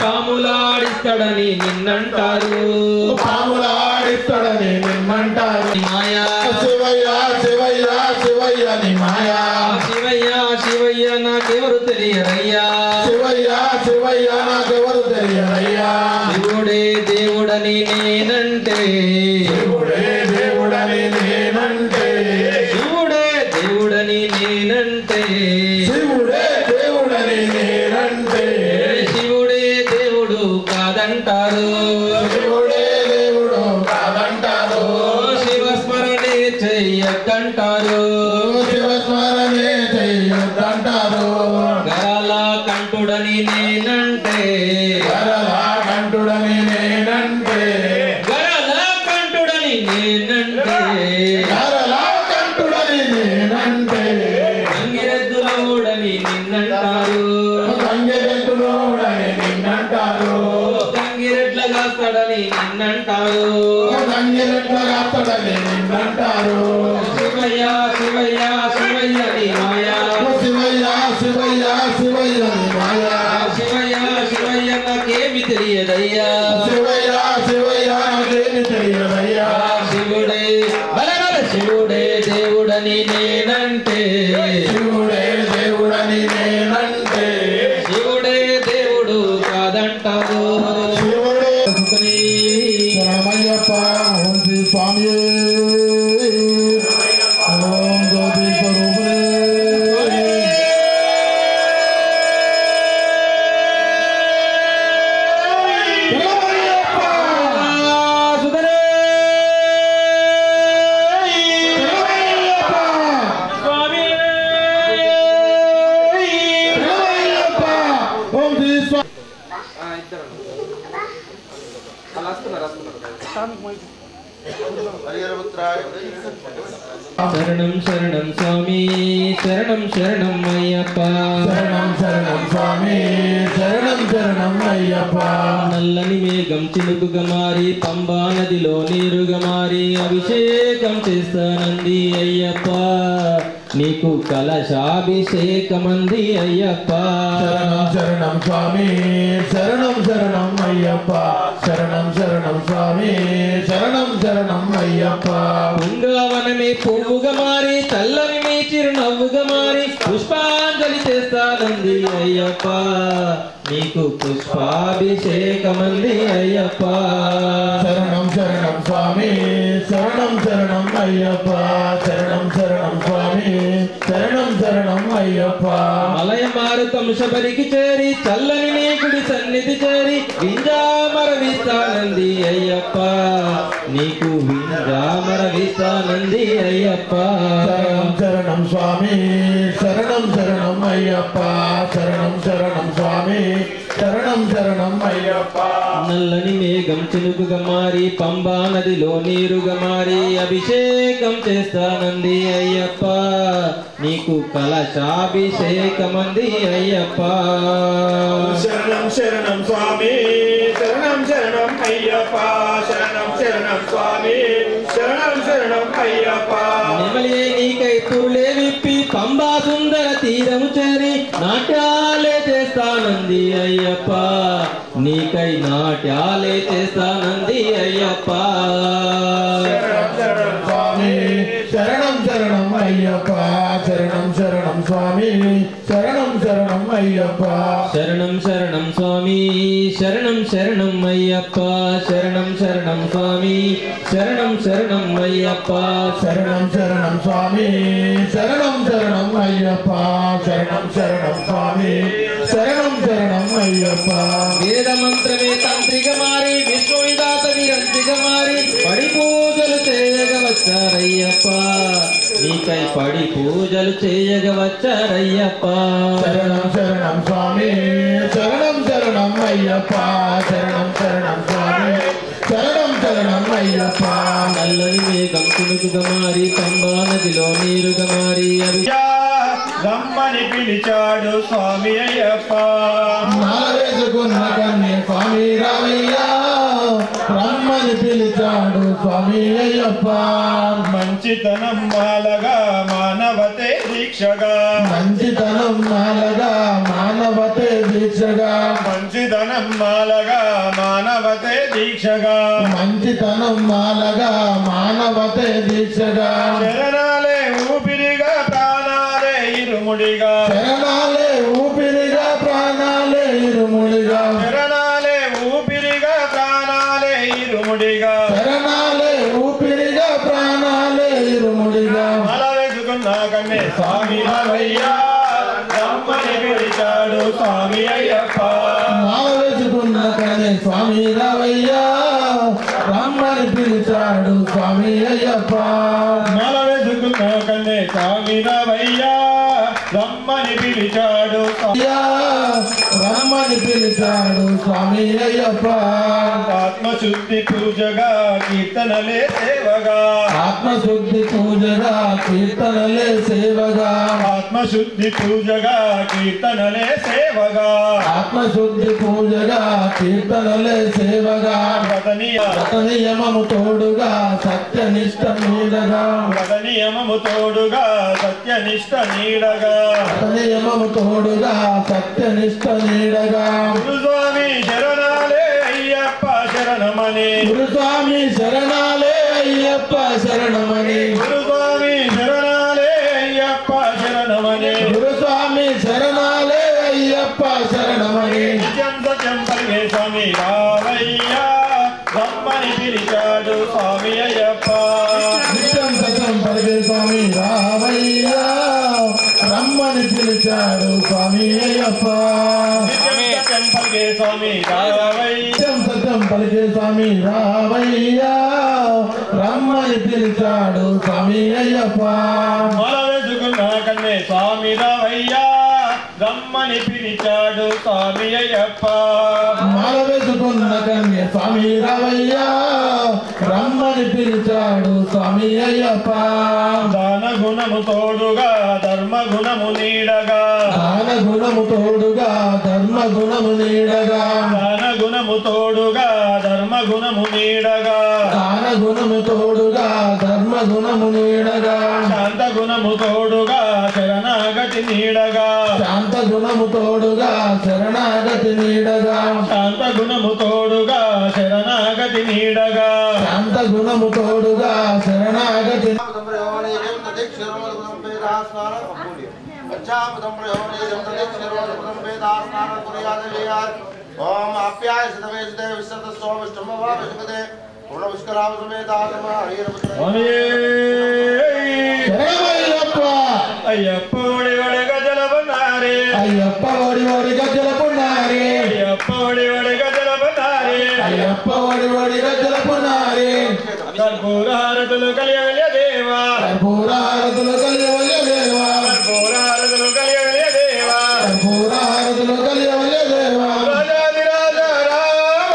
పాములాడిస్తాడని నిన్నంటారు పాములాడిస్తాడని నిన్నంటారు మాయా శివయ్య శివయ్య శివయ్య నీ మాయా శివయ్య శివయ్య నాకెవరు తెలియదయ్యా శివయ్య శివయ్య నాకెవరు తెలియదయ్యా శివుడే దేవుడని నేనంటే శివుడే దేవుడని నేనంటే శివుడే దేవుడని నేనంటే శివుడే దేవుడని నేనంటే శివుడే దేవుడు కాదంటారు శివుడే దేవుడు కాదంటారు శివస్మరణే చెయ్యకంటారు శివస్మరణే చెయ్యొద్దంటారు గరాల కంఠుడని నేనంటే గరలా కంఠుడని నేనంటే గరాల కంఠుడని నేనంటే గరలా కంఠుడని నేనంటే గంగిరెద్దులోడని నిన్నంటారు గంగెద్దులోడని నిన్నంటారు గంగిరెడ్ల కాస్తాడని నిన్నంటారు గంగెలెట్లగాస్తాడని నిన్నంటారు శివయ్య శివయ్య శివయ్య నీ మాయా శివయ్య శివయ్య శివయ్య నీ మాయా శివయ్య శివయ్య నాకేమి తెలియదయ్యా శివయ్య శివయ్య నాకేమి తెలియదయ్యా శివుడే బలగల శివుడే దేవుడని నేనంటే శివుడే దేవుడని నేనంటే శివుడే దేవుడు కాదంటారు శివుడే శరణమయ్యప్ప ఓం శ్రీ స్వామి ఓం జ్యోతి స్వరూపుడే శరణమయ్యప్ప సుధరే శరణమయ్యప్ప స్వామి శరణమయ్యప్ప ఓం శ్రీ స్వామి హరిహరపుత్రాయ శరణం శరణం స్వామి శరణం శరణం అయ్యప్ప శరణం శరణం స్వామి శరణం శరణం అయ్యప్ప నల్లని మేఘం చినుకుగా మారి పంబా నదిలో నీరుగా మారి అభిషేకం చేస్తానంది అయ్యప్ప నీకు కలశాభిషేకమంది అయ్యప్ప శరణం శరణం స్వామి శరణం శరణం అయ్యప్ప శరణం శరణం స్వామి శరణం శరణం అయ్యప్ప పుంగవనమే పువ్వుగా మారి చల్లని మీ చిరునవ్వుగా మారి పుష్పాంజలి చేస్తానంది అయ్యప్ప నీకు పుష్పాభిషేకమంది అయ్యప్ప శరణం శరణం స్వామి శరణం శరణం అయ్యప్ప శరణం శరణం స్వామి శరణం శరణం అయ్యప్ప మలయ మారుతం శబరికి చేరి చల్లని నీకుడి సన్నిధి చేరి వింజామరవిస్తానంది అయ్యప్ప నీకు వింజామరవిస్తానంది అయ్యప్ప శరణం శరణం స్వామి శరణం శరణం అయ్యప్ప శరణం శరణం స్వామి శరణం శరణం అయ్యప్ప నల్లని మేఘం చినుకుగా మారి పంబా నదిలో నీరుగా మారి అభిషేకం చేస్తానంది అయ్యప్ప నీకు కలశాభిషేకమంది అయ్యప్ప శరణం శరణం స్వామి శరణం శరణం అయ్యప్ప శరణం శరణం స్వామి శరణం శరణం అయ్యప్ప నెమలి నీకై తురులే విప్పి పంబా సుందర తీరం చేరి నాట్యాలే చేస్తానంది అయ్యప్ప నీకై నాట్యాలే చేస్తానంది అయ్యప్ప శరణం శరణం స్వామి శరణం శరణం అయ్యప్ప శరణం శరణం స్వామి శరణం శరణం అయ్యప్ప శరణం శరణం స్వామి శరణం శరణం అయ్యప్ప శరణం శరణం స్వామి శరణం శరణం అయ్యప్ప శరణం శరణం స్వామి శరణం శరణం అయ్యప్ప శరణం శరణం స్వామి శరణం శరణం అయ్యప్ప వేద మంత్రమే తంత్రిగా మారి విశ్వవిధాత విరంతిగా మారి పడి పూజలు చేయగా వచ్చారయ్యప్ప నీకై పడి పూజలు చేయగా వచ్చారయ్యప్ప శరణం శరణం స్వామి శరణం శరణం అయ్యప్ప శరణం శరణం స్వామి శరణం శరణం శరణం అయ్యప్ప నల్లని మేఘం తునుకుగా మారి పంబా నదిలో నీరుగా మారి రమ్మని పిలిచాడు స్వామి అయ్యప్ప మాల వేసుకున్న కన్య స్వామి రామయ్య రమ్మని పిలిచాడు స్వామి అయ్యప్ప మంచితనం మాలగా మానవతే దీక్షగా మంచితనం మాలగా మానవతే దీక్షగా మంచితనం మాలగా మానవతే దీక్షగా మంచితనం మాలగా మానవతే దీక్షగా శరణాలే ఊపిరిగా ప్రాణాలే ఇరుముడిగా శరణాలే ఊపిరిగా ప్రాణాలే ఇరుముడిగా శరణాలే ఊపిరిగా ప్రాణాలే ఇరుముడిగా శరణాలే ఊపిరిగా ప్రాణాలే ఇరుముడిగా మాల వేసుకున్న కన్నే స్వామి రామయ్యా రమ్మని పిలిచాడు స్వామి అయ్యప్ప మాల వేసుకున్న కనే స్వామి రావయ్యా రమ్మని పిలిచాడు స్వామి అయ్యప్ప మాల వేసుకున్న కన్నే స్వామి రామయ్యా రమ్మని పిలిచాడు అయ్యా రమ్మని పిలిచాడు స్వామి అయ్యప్ప ఆత్మశుద్ధి పూజగా కీర్తనలే సేవగా ఆత్మశుద్ధి పూజగా కీర్తనలే సేవగా ఆత్మశుద్ధి పూజగా కీర్తనలే సేవగా ఆత్మశుద్ధి పూజగా కీర్తనలే సేవగా నియమము తోడుగా సత్యనిష్ట నీడగా నియమము తోడుగా సత్యనిష్ట నీడగా నియమము తోడుగా సత్యనిష్ట నీడగా గురుస్వామి శరణాలే అయ్యప్ప శరణమని గురుస్వామి శరణాలే అయ్యప్ప శరణమని గురుస్వామి శరణాలే అయ్యప్ప శరణమని గురుస్వామి శరణాలే అయ్యప్ప శరణమని నిత్యం సత్యం పలికే స్వామి రామయ్యా రమ్మని పిలిచాడు స్వామి అయ్యప్ప నిత్యం సత్యం పలికే స్వామి రామయ్య రమ్మని పిలిచాడు స్వామి అయ్యప్ప నిత్యం సత్యం పలికే స్వామి రామయ్య నిత్యం సత్యం పలికే స్వామి రామయ్య రమ్మని పిలిచాడు స్వామి అయ్యప్ప మాల వేసుకున్న కన్నే స్వామి రామయ్యా రమ్మని పిలిచాడు స్వామి అయ్యప్ప మాల వేసుకున్న కన్య స్వామి రామయ్య రమ్మని పిలిచాడు స్వామి అయ్యప్ప దాన గుణము తోడుగా ధర్మ గుణము నీడగా దాన గుణము తోడుగా ధర్మ గుణము నీడగా దాన గుణము తోడుగా ధర్మ గుణము నీడగా దాన గుణము తోడుగా ధర్మ గుణము నీడగా శాంత గుణము తోడుగా శరణాగతి నీడగా శాంత గుణము తోడుగా శరణాగతి నీడగా శాంత గుణము తోడుగా శరణాగతి నీడగా శాంత గుణము తోడుగా శరణాగతి ओम आप्याय सतमे सते विसत सोमष्टमवा विष्णुदे पूर्णपुष्कराव समेत आगम हरिरपुत्र శరణమయ్యప్ప అయ్యప్ప ఒడి ఒడి గజల బన్నారే అయ్యప్ప ఓడి ఓడి గజ్జల పున్నారి అయ్యప్ప ఒడి ఒడి గజల బన్నారే అయ్యప్ప ఓడి ఓడి గజ్జల పున్నారి కర్పూరహారతులు కలియవల్య దేవా కర్పూరహారతులు కలియవల్య దేవా కర్పూరహారతులు కలియవల్య దేవా కర్పూరహారతులు కలియవల్య దేవా రాజాదిరాజ రామ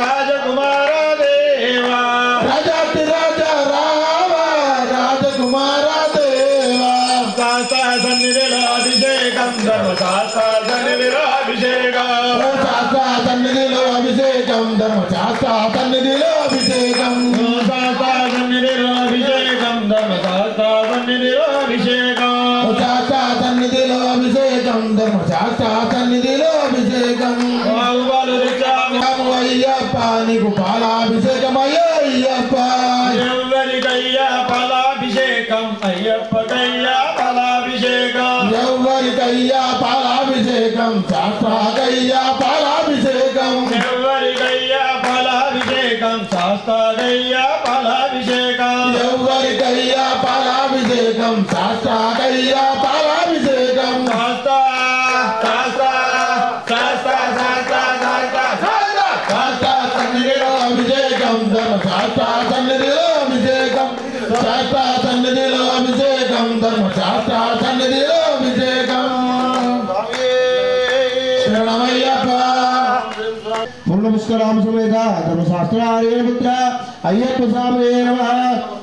రాజకుమార దేవా రాజాతి రాజ రామ రాజకుమార దేవా శాస్త్ర సన్నిధిలో అభిషేకం ధర్మశాస్త్ర సన్నిధిలో అభిషేకం శాస్త్ర సన్నిధిలో అభిషేకం ధర్మశాస్త్ర సన్నిధిలో అభిషేకం శాస్త్ర సన్నిధిలో అభిషేకం ధర్మశాస్త్ర సన్నిధిలో అభిషేకం శాస్త్ర సన్నిధిలో అభిషేకం ధర్మశాస్త్ర సన్నిధిలో అభిషేకం బాహుబలు రిచాము రాము అయ్యప్ప నీకు పాలాభిషేకం అయ్యప్ప ఎవరికయ్యా ఫలాభిషేకం అయ్యప్పకయ్యా ఫలాభిషేకం ఎవరికయ్యా పాలాభిషేకం శాస్త్రాకయ్యా పాలాభిషేకం ఎవరికయ్యా ఫలాభిషేకం శాస్త్రకయ్యా ఫలాభిషేకం ఎవరికయ్యా పాలాభిషేకం శాస్త్రాకయ్యా పాలాభిషేకం శాస్త్ర శాస్త్ర శాస్త్ర శాస్త్ర శాస్త్ర శాస్త్ర సన్నిధిలో అభిషేకం ధర్మశాస్త్ర సన్నిధిలో అభిషేకం శాస్త్ర సన్నిధిలో అభిషేకం ధర్మశాస్త్ర సన్నిధిలో అభిషేకం శరణమయ్యప్ప పుష్కరామ సమేత ధర్మశాస్త్రార్యపుత్ర అయ్యప్ప స్వామి నమః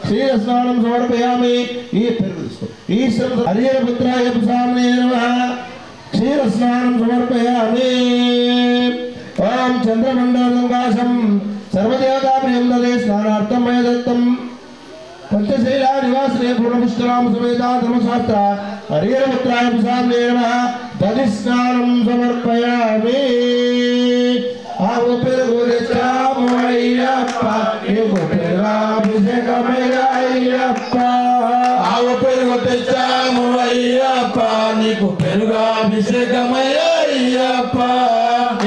క్షీర స్నానం సమర్పయామి ఈ పేరు ఈ హరిహరపుత్ర అయ్యప్ప స్వామి నమః క్షీర స్నానం సమర్పయామి ఓం చంద్రమండలం సర్వదేవతా ప్రియం దదే స్నానార్థం మయ దత్తం పంచశైలా నివాసనే పూర్ణపుష్కరామ సమేత ధర్మశాస్త్ర హరిహరపుత్రాయ స్వామి నమః దది స్నానం సమర్పయామి ఆవు పెరుగు తెచ్చాము అయ్యప్ప నీకు పెరుగాభిషేకమయ్యప్ప ఆవు పెరుగు తెచ్చాము అయ్యప్ప నీకు పెరుగాభిషేకమయ్యప్ప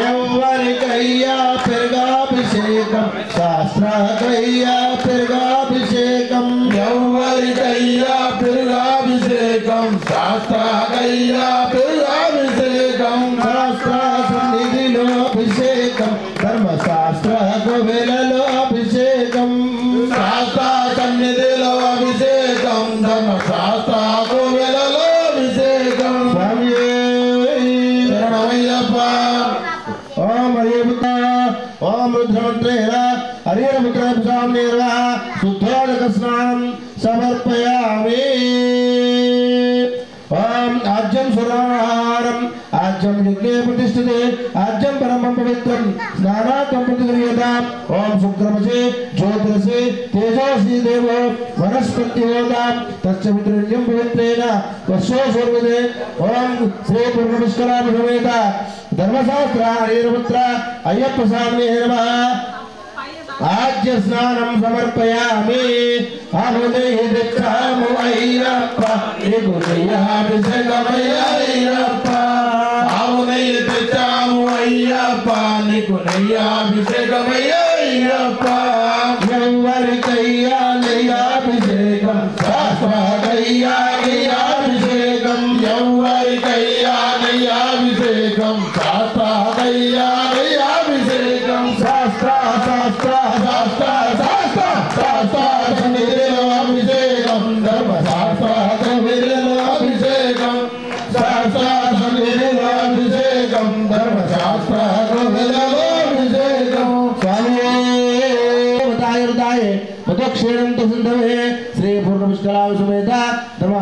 ఎవరికయ్యా పెరుగాభిషేకం శాస్త్రకయ్యా పెరుగాభిషేకం ఎవరికయ్యా పెరుగాభిషేకం శాస్త్రకయ్యా పెరుగాభిషేకం శాస్త్ర సన్నిధిలో అభిషేకం ధర్మశాస్త్ర గోవెలలో అభిషేకం శాస్త్ర సన్నిధిలో అభిషేకం ధర్మశాస్త్ర గోవెలలో అభిషేకం స్వామి శరణమయ్యప్ప ఓం హరిపుత్ర ఓం రుద్రమంత్రేణ హరిహరపుత్ర స్వామి శుద్ధోదక స్నానం సమర్పయామి ఓం ఆజ్యం సురాహారం ఆజ్యం యజ్ఞే ప్రతిష్ఠితే ఆజ్యం పరమం పవిత్రం స్నానార్థం ప్రతిక్రియతాం ఓం శుక్రమసే జ్యోతిరసే తేజోసి దేవో వనస్పతి హోతాం తచ్చ విద్రుణ్యం పవిత్రేణ వర్షో సూర్యదే ఓం శ్రీ పూర్ణపుష్కరామ సమేత ధర్మశాస్త్ర హరిహరపుత్ర అయ్యప్ప స్వామి నమః ఆజ్య స్నానం సమర్పయామి ఆహుదయ తెచ్చాము అయ్యప్ప నీకు నెయ్యాభిషేకమయ్యప్ప ఆవునయ్య తెచ్చాము అయ్యప్ప నీకు నెయ్యాభిషేకమయ్యప్ప ఎవరికయ్యా నెయ్యాభిషేకం శాస్త్రకయ్యా నెయ్యాభిషేకం ఎవరికయ్యా నెయ్యాభిషేకం శాస్త్రకయ్యా నెయ్యాభిషేకం శాస్త్ర శాస్త్ర శాస్త్ర శాస్త్ర శాస్త్ర సన్నిధిలో అభిషేకం ధర్మశాస్త్ర సన్నిధిలో అభిషేకం శాస్త్ర సన్నిధిలో అభిషేకం ధర్మశాస్త్ర గోవిలలో అభిషేకం మధుక్షేణంతో సిద్ధమే శ్రీ పూర్ణపుష్కరామ సమేత ధర్మ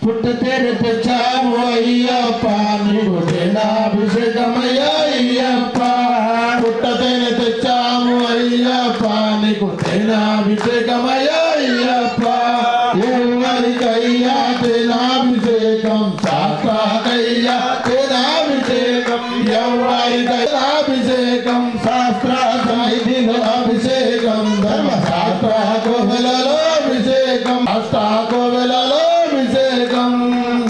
పుట్టతేనె తెచ్చాము అయ్యప్ప నీకు తేనాభిషేకమయ్యప్ప పుట్టతేనె తెచ్చాము అయ్యప్ప నీకు తేనాభిషేకమయ్యప్ప ఎవరికయ్యా తేనాభిషేకం శాస్త్రకయ్యా తేనాభిషేకం ఎవరికయ్యా అభిషేకం శాస్త్ర సన్నిధిలో అభిషేకం ధర్మశాస్త్ర కోవెలలో అభిషేకం శాస్త్ర కోవెలలో అభిషేకం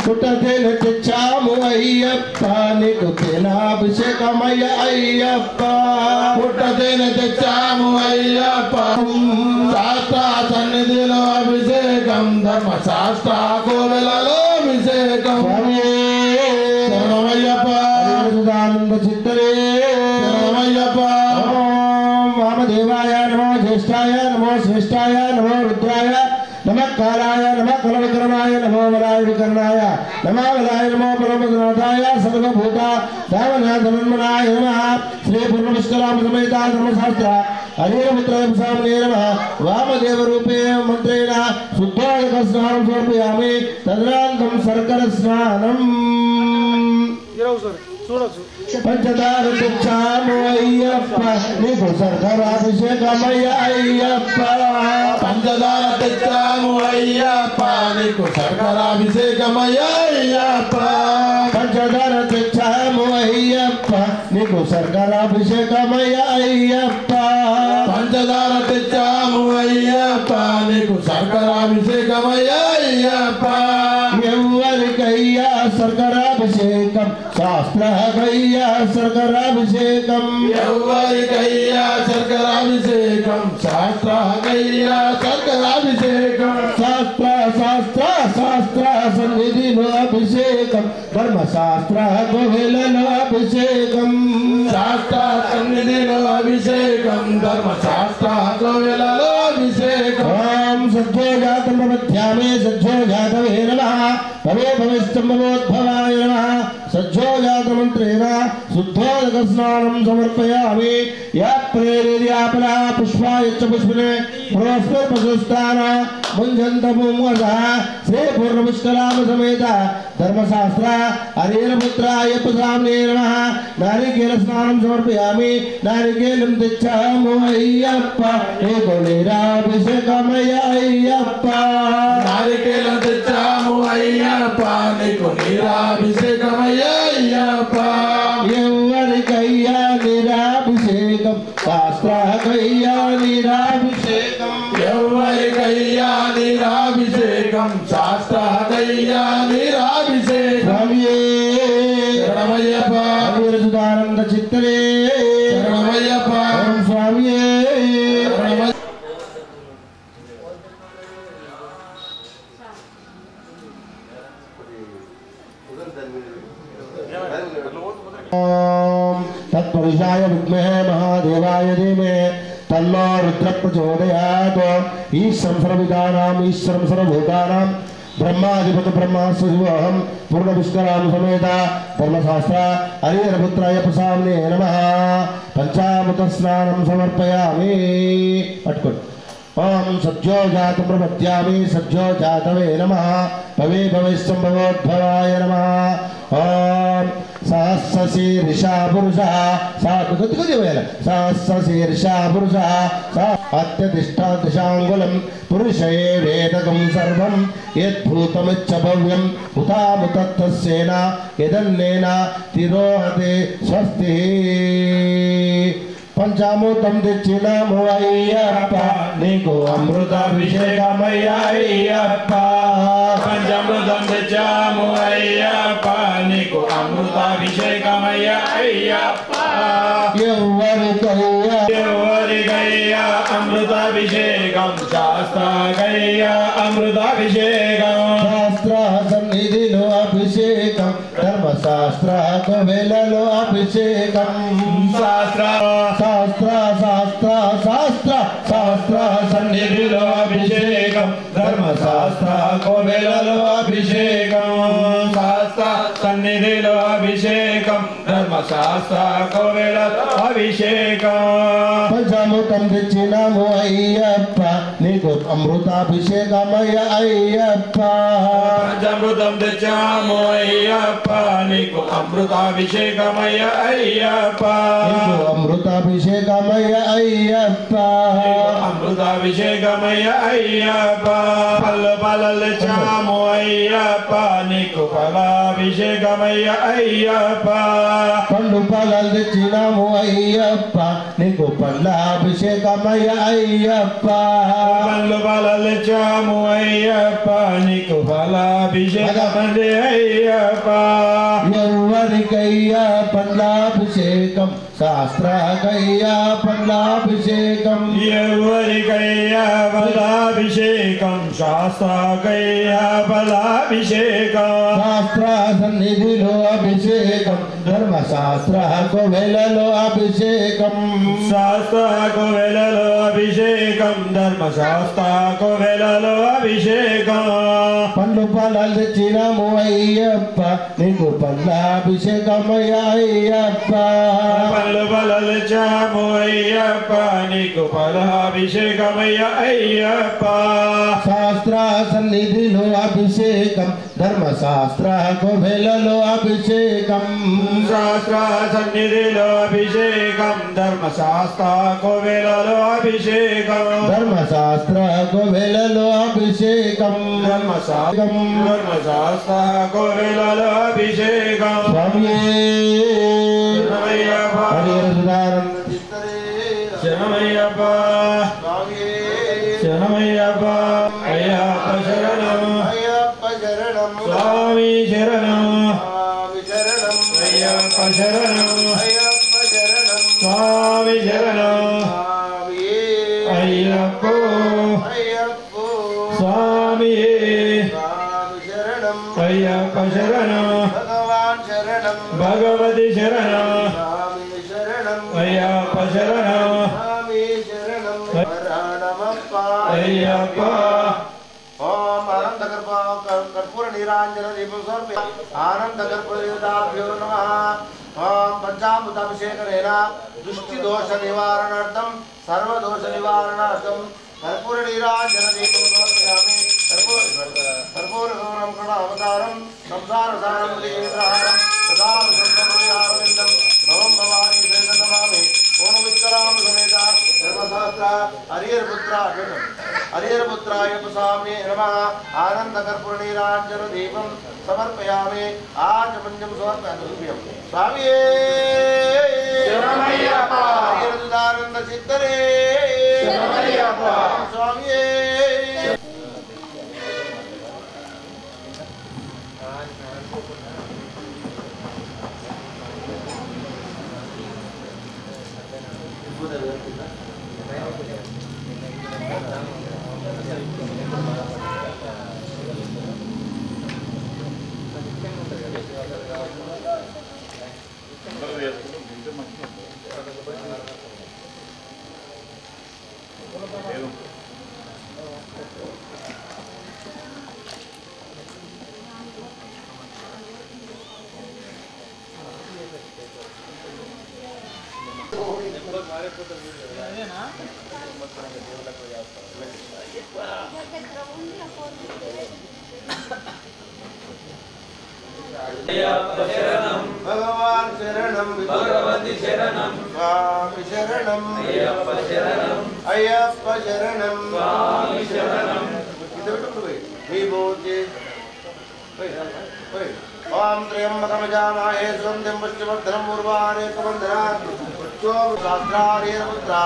పుట్టతేనె తెచ్చాము అయ్యప్ప నీకు తేనాభిషేకమయ్య అయ్యప్ప పుట్టతేనె తెచ్చాము అయ్యప్ప శాస్త్ర సన్నిధిలో అభిషేకం ధర్మశాస్త్ర కోవెలలో అభిషేకం శరణమయ్యప్ప ఆనంద చిత్తరే శరణమయ్యప్ప ఓం వామదేవాయ నమో జ్యేష్ఠాయ నమో శ్రేష్ఠాయ నమో రుద్రాయ నమః కాలాయ నమః కలవిక్రమాయ నమో వరాయ వికర్ణాయ నమో వరాయ నమో పరమనాథాయ సర్వభూత దావనాథన్మనాయ నమః శ్రీ పూర్ణపుష్కరామ సమేత ధర్మశాస్త్ర హరిహరపుత్రాయ స్వామి నమః వామదేవ రూపే మంత్రేణ శుద్ధోదక స్నానం సమర్పయామి తదనంతరం శర్కర స్నానం పంచదార తెచ్చాము అయ్యప్ప నీకు శర్కరాభిషేకమయ్య అయ్యప్ప పంచదార తెచ్చాము అయ్యప్ప నీకు శర్కరాభిషేకమయ్యప్ప పంచదార తెచ్చాము అయ్యప్ప నీకు శర్కరాభిషేకమయ్య అయ్యప్ప పంచదార తెచ్చాము అయ్యప్ప నీకు శర్కరాభిషేకమయ్యప్ప ఎవరికయ్యా శర్కరాభిషేకం శాస్త్రకయ్యా శర్కరాభిషేకం ఎవరికయ్యా శర్కరాభిషేకం శాస్త్రకయ్యా శర్కరాభిషేకం శాస్త్ర శాస్త్ర శాస్త్ర సన్నిధిలో అభిషేకం ధర్మశాస్త్ర గోవెలలో అభిషేకం శాస్త్ర సన్నిధిలో అభిషేకం ధర్మశాస్త్ర గోవెలలో అభిషేకం ఓం సజ్జోజాతం ప్రమధ్యామే సజ్జోజాతవే నమః భవే భవిష్టంభవోద్భవాయ నమః सज्जोजातमन्त्रेण शुद्धोदकस्नानं समर्पयामि यः प्रेरिर्यापला पुष्पायच्च पुष्पिने प्रोस्मिर्पशुस्तान मुञ्जन्तमुमवसः श्रीपूर्णपुष्कराम समेत धर्मशास्त्र हरिहरपुत्रायप्पस्वामिने नमः नारिकेलस्नानं समर्पयामि नारिकेलं तिच्छामोऽय्यप्प एकोलीराभिषेकमय अय्यप्प नारिकेलं तिच्छामोऽय्यप्प एकोलीराभिषेकमय अय्यप्प यौवनिकय्या निराभिषेकं शास्त्रकय्या निराभिषेकं यौवनिकय्या निराभिषेकं शास्त्रकय्या निराभिषेकं शरणमय्यप्प हरिहरसुधानन्द चित्तरे शरणमय्यप्प ओम स्वामिये तत्पुरुषाय विद्महे महादेवाय धीमहि तन्नो रुद्र प्रचोदयात् ईश्वरं सर्वविदानाम् ईश्वरं सर्वभूतानां ब्रह्माधिपति ब्रह्मास्वहं पूर्णपुष्कराम समेत धर्मशास्त्र हरिहरपुत्राय प्रसाम्ने नमः पंचामृत स्नानं समर्पयामि पट्कुट ओम सज्जोजात प्रपद्यामि सज्जोजातवे नमः भवे भवेश्चम्भवोद्भवाय नमः ओम सहस्रशीर्षा पुरुषः सहस्रशीर्षा पुरुषः अत्यतिष्ठा दशाङ्गुलं पुरुषये वेदकं सर्वं यद्भूतमिच्च भव्यं उतामुतत्तस्येन यदन्नेन तिरोहते स्वस्ति पंचामृतं दिచ్చినాము అయ్యప్ప నీకు అమృతాభిషేకమయ్య అయ్యప్ప పంచామృతం తెచ్చాము అయ్యప్ప నీకు అమృతాభిషేకమయ్య అయ్యప్ప ఎవరికయ్యా అమృతాభిషేకం శాస్త్రకయ్యా అమృతాభిషేకం శాస్త్ర సన్నిధిలో అభిషేకం ధర్మశాస్త్ర కోవెలలో అభిషేకం శాస్త్ర శాస్త్ర శాస్త్ర శాస్త్ర శాస్త్ర సన్నిధిలో అభిషేకం ధర్మశాస్త్ర కోవెలలో అభిషేకం శాస్త్ర సన్నిధిలో అభిషేకం ధర్మశాస్త్ర కోవెలలో అభిషేకం పంచామృతం తెచ్చినాము అయ్యప్ప నీకు అమృతాభిషేకమయ్య అయ్యప్ప పంచామృతం తెచ్చాము అయ్యప్ప నీకు అమృతాభిషేకమయ్య అయ్యప్ప అమృతాభిషేకమయ్య అయ్యప్ప అమృతాభిషేకమయ్య అయ్యప్ప పళ్ళు పలలు తెచ్చాము అయ్యప్ప నీకు ఫలాభిషేకమయ్య అయ్యప్ప పండు పొలాలు తెచ్చినాము అయ్యప్ప నీకు పండ్లాభిషేకమయ్య అయ్యప్ప పళ్ళు పలలు తెచ్చాము అయ్యప్ప నీకు ఫలాభిషేకమయ్య అయ్యప్ప ఎవరికయ్యా పండ్లాభిషేకం శాస్త్రకయ్యా పండ్లాభిషేకం ఎవరికయ్యా ఫలాభిషేకం శాస్త్రకయ్యా ఫలాభిషేకం శాస్త్ర సన్నిధిలో అభిషేకం ధర్మశాస్త్ర కోవెలలో అభిషేకం శాస్త్ర కోవెలలో అభిషేకం ధర్మశాస్త్ర కోవెలలో అభిషేకం పండు పొలాలు తెచ్చినాము అయ్యప్ప నీకు పండ్లాభిషేకమయ్య అయ్యప్ప పళ్ళు పలలు తెచ్చాము అయ్యప్ప నీకు ఫలాభిషేకమయ్య అయ్యప్ప శాస్త్ర సన్నిధిలో అభిషేకం ధర్మశాస్త్ర కోవెలలో అభిషేకం శాస్త్ర సన్నిధిలో అభిషేకం ధర్మశాస్త్ర కోవెలలో అభిషేకం ధర్మశాస్త్ర కోవెలలో అభిషేకం ధర్మశాస్త్ర కోవెలలో అభిషేకం స్వామియే శరణమయ్యప్ప హరిహరసుధానంద శరణమయ్యప్ప శరణమయ్యప్ప అయ్యప్ప శరణం అయ్యప్ప శరణం స్వామి శరణం స్వామి శరణం అయ్యప్ప శరణం అయ్యప్ప శరణం స్వామి శరణం స్వామియే అయ్యప్ప అయ్యప్ప స్వామి స్వామి శరణం అయ్యప్ప శరణం భగవాన్ శరణం భగవతి శరణం స్వామి శరణం అయ్యప్ప శరణం స్వామి శరణం శరణమప్ప అయ్యప్ప ఓం అనంత కృపా कर्पूर नीरांजन दीपं समर्पयामि आनंद कर्पूर देवताभ्यो नमः पंचामृताभिषेकेन दृष्टि दोष निवारणार्थं सर्व दोष निवारणार्थं कर्पूर नीरांजन दीपं समर्पयामि कर्पूर गौरं करुणावतारं संसार सारं देवहारं सदा संतमयारविन्दं भवं भवानी देवं नमामि ओम विश्वराम समेता धर्मशास्त्र हरिहरपुत्राय प्रसाम्ये नमः आनंद कर्पूर नीरांजन दीपं समर्पयामि आज पंचम समर्पयामि स्वामी शरणमय्यप्पा हरिहरदानंद चित्तरे शरणमय्यप्पा स्वामी भगवान शरणम भगवती शरणम स्वामी शरणम अय्यप्पा शरणम स्वामी शरणम विभूति ओम त्र्यंबकं यजामहे सुगन्धिं पुष्टिवर्धनम् उर्वारुकबन्धनात् शास्त्रार्यपुत्रा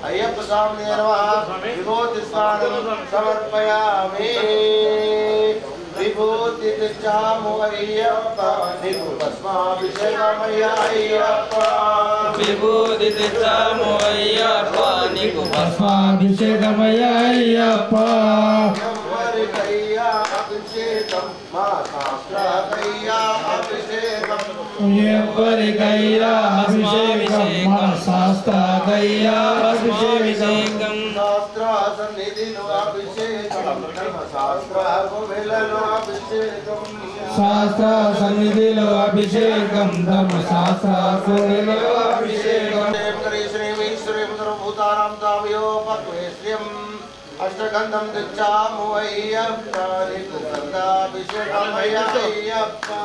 अय्यप्पा स्वामिने नमः विभूति स्नानं समर्पयामि विभूति चामो अय्यप्पा निकुभस्माभिषेकमय अय्यप्पा विभूति चामो अय्यप्पा निकुभस्माभिषेकमय अय्यप्पा अभिषेकं मा शास्त्रकैया अभिषेकं यवरिकैया अभिषेकं मा शास्त्रकैया अभिषेकं शास्त्र सन्निधिनो अभिषेकं धर्मशास्त्र कोविलनो अभिषेकं शास्त्र सन्निधिलो अभिषेकं धर्मशास्त्र कोविलो अभिषेकं देवकरी श्रीमीश्वरी भूतानां तावयो पक्वेश्रियम् अष्टगंधं दिच्छामो अय्यप्पा निकुगन्धाभिषेकमय अय्यप्पा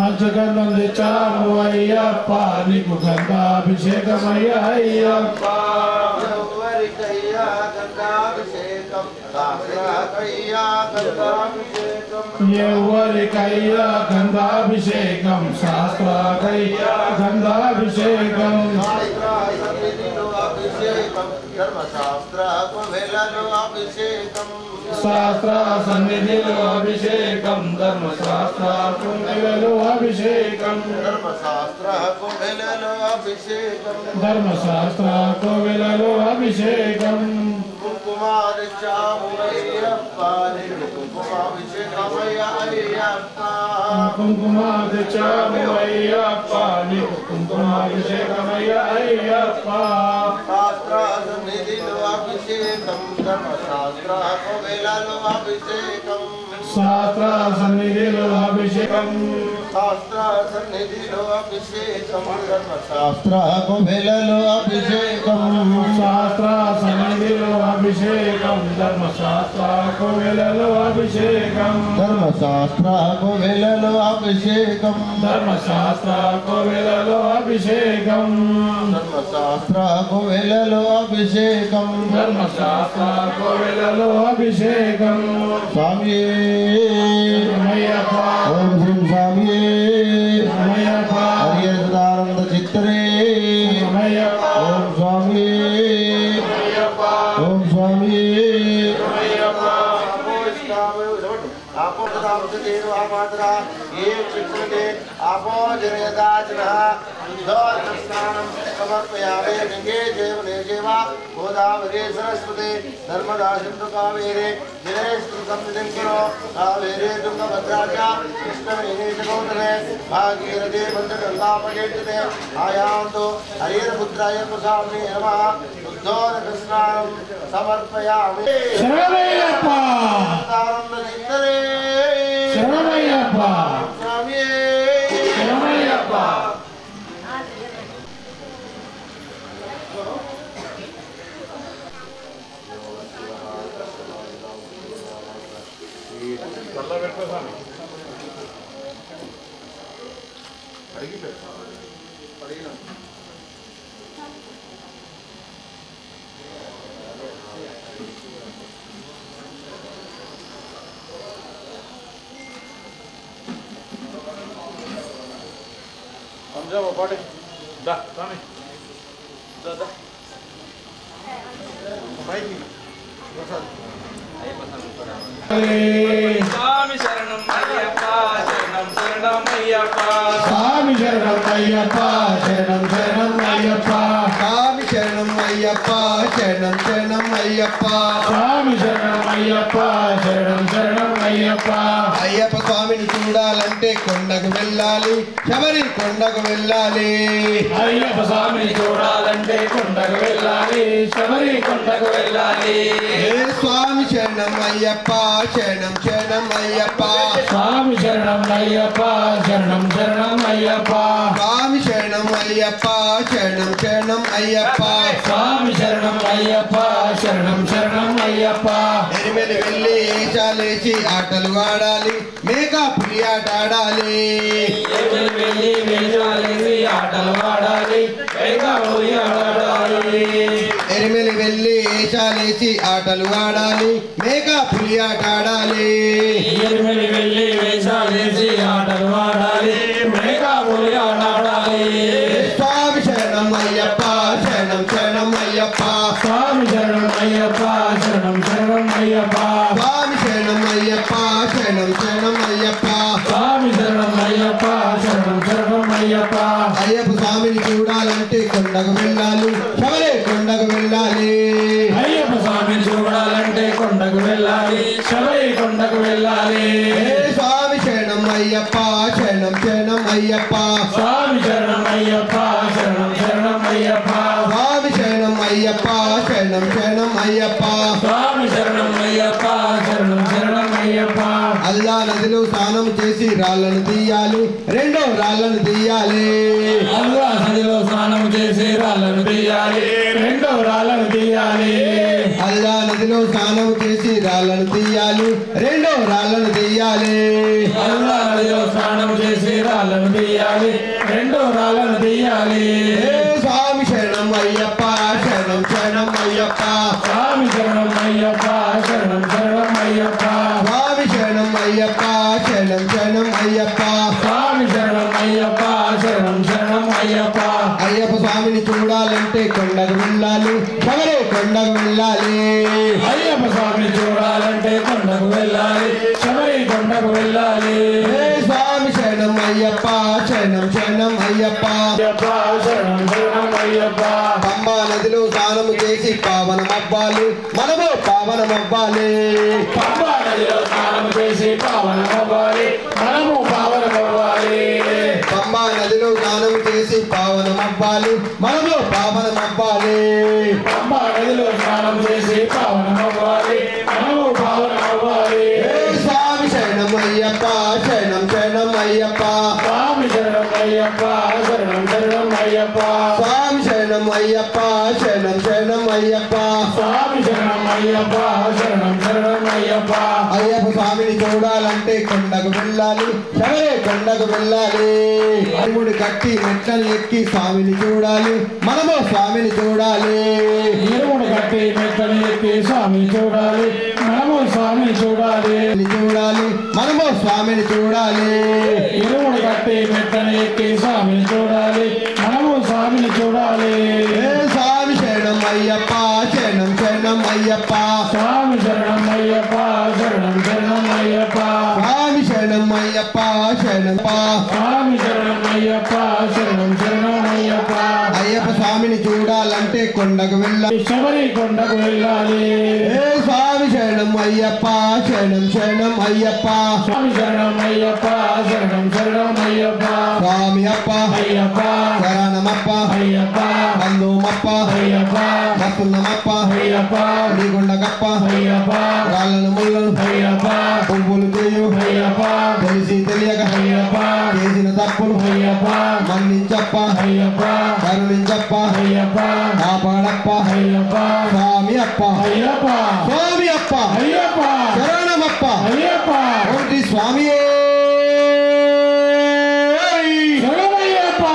अष्टगंधं दिच्छामो अय्यप्पा निकुगन्धाभिषेकमय अय्यप्पा यौवरिकैया गंगाभिषेकं शास्त्रकैया गंगाभिषेकं यौवरिकैया गंधाभिषेकं शास्त्रकैया गंधाभिषेकं धर्मशास्त्र कोविलनो अभिषेकं शास्त्र सन्निधिलो अभिषेकं धर्मशास्त्र कोविलो अभिषेकं धर्मशास्त्र कोविलनो अभिषेकं धर्मशास्त्र कोविलो अभिषेकं कुंकुमादिच्छामो अय्यप्पा निकुंकुमाभिषेकमय अय्यप्पा कुंकुमादिच्छामो अय्यप्पा निकुंकुमाभिषेकमय अय्यप्पा शास्त्र सन्निधिलो अभिषेकं धर्मशास्त्र कोविलनो अभिषेकं शास्त्र सन्निधिलो अभिषेकं शास्त्र सन्निधिलो अभिषेकं धर्मशास्त्र कोविलनो अभिषेकं शास्त्र सन्निधिलो अभिषेकं धर्मशास्त्र कोविलो अभिषेकं धर्मशास्त्र कोविलनो अभिषेकं धर्मशास्त्र कोविलो अभिषेकं धर्मशास्त्र कोविलनो अभिषेकं धर्मशास्त्र कोविलो अभिषेकं स्वामी अय्यप्पा ओम श्री स्वामी अय्यप्पा हरिहरदानंद चित्तरे अय्यप्पा ओम स्वामी अय्यप्पा ओम स्वामी अय्यप्पा आपो सदावसतेनो मात्रा ये चित्रते आपो जनयदाचनः स्नानं समर्पयामि गंगे देवने जेवा गोदावरी सरस्वती नर्मदा सिंधु कावेरी जलेस्वरं करो कावेरी तुंगभद्रा च कृष्णवेणी च गोदावरी भागीरथी पंचगंगा पठेते आयान्तु हरिहरपुत्राय प्रसाम्ये नमः उद्धोदकस्नानं समर्पयामि शरणमय्यप्पा चित्तरे శరణమయ్యప్ప స్వామియే శరణమయ్యప్ప స్వామి శరణం అయ్యప్ప శరణం శరణం అయ్యప్ప స్వామి శరణం అయ్యప్ప శరణం శరణం అయ్యప్ప స్వామి శరణం అయ్యప్ప శరణం శరణం అయ్యప్ప స్వామి శరణం అయ్యప్ప శరణం శరణం అయ్యప్ప అయ్యప్ప స్వామిని చూడాలంటే కొండకు వెళ్ళాలి శబరి కొండకు వెళ్ళాలి అయ్యప్ప స్వామిని చూడాలంటే కొండకు వెళ్ళాలి శబరి కొండకు వెళ్ళాలి ఏ స్వామి శరణం అయ్యప్ప శరణం శరణం అయ్యప్ప స్వామి శరణం అయ్యప్ప శరణం శరణం అయ్యప్ప స్వామి శరణం అయ్యప్ప శరణం శరణం అయ్యప్ప స్వామి శరణం అయ్యప్ప శరణం శరణం అయ్యప్ప ఎనిమిది వెళ్ళి ఏచాలేసి ఆటలు ఆడాలి మేకా పులి ఆట ఆడాలి వెళ్ళి వేషాలేసి ఆటలు ఆడాలి ఆడాలి ఎనిమిది వెళ్ళి ఏచాలేసి ఆటలు ఆడాలి మేకా పులి ఆట ఆడాలి ఎనిమిది వెళ్ళి వేషాలేసి ఆటలు ఆడాలి మేకా పులి ఆడాలి స్వామి శరణం అయ్యప్ప శరణం శరణం అయ్యప్ప స్వామి శరణం అయ్యప్ప శరణం శరణం అయ్యప్ప స్వామి శరణం అయ్యప్ప శరణం శరణం అయ్యప్ప స్వామి శరణం అయ్యప్ప శరణం శరణం అయ్యప్ప అయ్యప్ప స్వామిని చూడాలంటే కొండకు వెళ్ళాలి శబరే కొండకు వెళ్ళాలి అయ్యప్ప స్వామిని చూడాలంటే కొండకు వెళ్ళాలి శబరి కొండకు వెళ్ళాలి ఏ స్వామి శరణం అయ్యప్ప శరణం శరణం అయ్యప్ప స్వామి శరణం అయ్యప్ప శరణం శరణం అయ్యప్ప స్వామి శరణం అయ్యప్ప శరణం శరణం అయ్యప్ప స్వామి శరణం అయ్యప్ప శరణం శరణం అయ్యప్ప అల్లా నదిలో స్నానం చేసి రాళ్ళను తీయాలి రెండో రాళ్ళను తీయాలి అల్లా నదిలో స్నానం చేసి రాళ్ళను తీయాలి రెండో రాళ్ళను తీయాలి అల్లా నదిలో స్నానం చేసి రాళ్ళను తీయాలి రెండో రాళ్ళను తీయాలి అల్లా నదిలో స్నానం చేసి రాళ్ళను తీయాలి రెండో రాళ్ళను తీయాలి ఏ స్వామి శరణం అయ్యప్ప శరణం శరణం అయ్యప్ప స్వామి శరణం అయ్యప్ప శరణం శరణం అయ్యప్ప స్వామి శరణం అయ్యప్ప శరణం శరణం అయ్యప్ప స్వామి శరణం అయ్యప్ప శరణం శరణం అయ్యప్ప అయ్యప్ప స్వామిని చూడాలంటే కొండకు వెళ్ళాలి శబరే కొండకు వెళ్ళాలి అయ్యప్ప స్వామిని చూడాలంటే కొండకు వెళ్ళాలి శబరి కొండకు వెళ్ళాలి ఏ స్వామి శరణం అయ్యప్ప శరణం శరణం అయ్యప్ప అయ్యప్ప శరణం శరణం అయ్యప్ప పంబా నదిలో స్నానము చేసి పావనమవ్వాలి మనము పావనమవ్వాలి పంబా నదిలో స్నానం చేసి పావనమవ్వాలి మనము పావనమవ్వాలి పంబా నదిలో స్నానం చేసి పావనమవ్వాలి మనము పావనమవ్వాలి పంబా నదిలో స్నానం చేసి పావనమవ్వాలి మనము పావనమవ్వాలి ఏ స్వామి శరణం అయ్యప్ప శరణం శరణం అయ్యప్ప స్వామి శరణం అయ్యప్ప శరణం శరణం అయ్యప్ప స్వామి శరణం అయ్యప్ప శరణం శరణం అయ్యప్ప స్వామి శరణం అయ్యప్ప శరణం శరణం అయ్యప్ప అయ్యప్ప స్వామిని చూడాలంటే కొండకు వెళ్ళాలి శబరే కొండకు వెళ్ళాలి అడుగుడు కట్టి మెట్లను ఎక్కి స్వామిని చూడాలి మనము స్వామిని చూడాలి ఇరుముడు కట్టి మెట్టలు ఎక్కి స్వామిని చూడాలి మనము స్వామిని చూడాలి చూడాలి మనము స్వామిని చూడాలి ఇరుముడు కట్టి మెట్టలు ఎక్కి స్వామిని చూడాలి మనము స్వామిని చూడాలి ఏ స్వామి శరణం అయ్యప్ప శరణం శరణం అయ్యప్ప స్వామి శరణం అయ్యప్ప శరణం శరణం అయ్యప్ప స్వామి శరణం అయ్యప్ప శరణం స్వామి శరణం అయ్యప్ప శరణం శరణం అయ్యప్ప అయ్యప్ప స్వామిని చూడాలంటే కొండకు వెళ్ళాలి శబరి కొండకు వెళ్ళాలి ఏ స్వామి శరణం అయ్యప్ప శరణం శరణం అయ్యప్ప స్వామి శరణం అయ్యప్ప శరణం శరణం అయ్యప్ప స్వామి అప్ప అయ్యప్ప శరణమప్ప అయ్యప్ప బంధుమప్ప అయ్యప్ప వస్తున్నమప్ప అయ్యప్ప నీగుండగప్ప అయ్యప్ప రాళ్ళను ముళ్ళను అయ్యప్ప పువ్వులు చేయు అయ్యప్ప అయ్యప్ప తెలిసి తెలియక అయ్యప్ప చేసిన తప్పులు అయ్యప్ప మన్నించప్ప అయ్యప్ప కరుణించప్ప అయ్యప్ప కాపాడప్ప అయ్యప్ప స్వామి అప్ప అయ్యప్ప స్వామి అప్ప అయ్యప్ప శరణమప్ప అయ్యప్ప ఓంటి స్వామి శరణమయ్యప్ప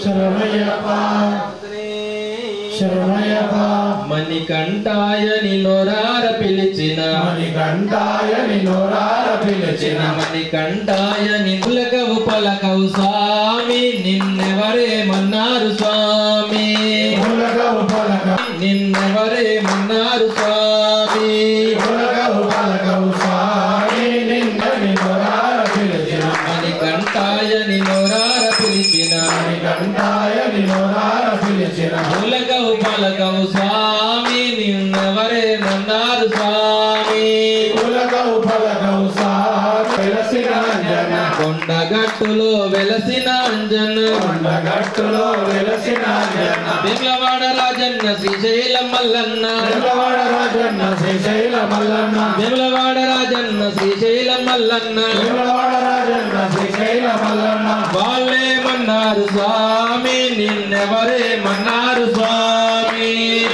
శరణమయ్యప్ప శరణమయ్యప్ప మణికంఠాయని నోరార పిలిచిన మణికంఠాయని నోరార పిలిచిన మణికంఠాయని పులకవు పలకవు స్వామి నిన్నెవరేమన్నారు స్వామి పులకవు పలకవు నిన్నెవరేమన్నారు స్వామి పులకవు పలకవు స్వామి నిన్నని నోరార పిలిచిన మణికంఠాయని నోరార పిలిచిన మణికంఠాయని నోరార పిలిచిన పులకవు పలకవు స్వామి నిన్నెవరేమన్నారు స్వామి పులకవు పలకవు స్వామి వెలసిన అంజన కొండగట్టులో వెలసిన అంజన కొండగట్టులో వెలసిన అంజన బిమ్లవాడ రాజన్న శ్రీశైలం మల్లన్న వెలవాడ రాజన్న శ్రీశైల మల్లన్న బిమ్లవాడ రాజన్న శ్రీశైలం మల్లన్న వెలవాడ రాజన్న శ్రీశైల మల్లన్న వాళ్ళేమన్నారు స్వామి నిన్నెవరేమన్నారు స్వామి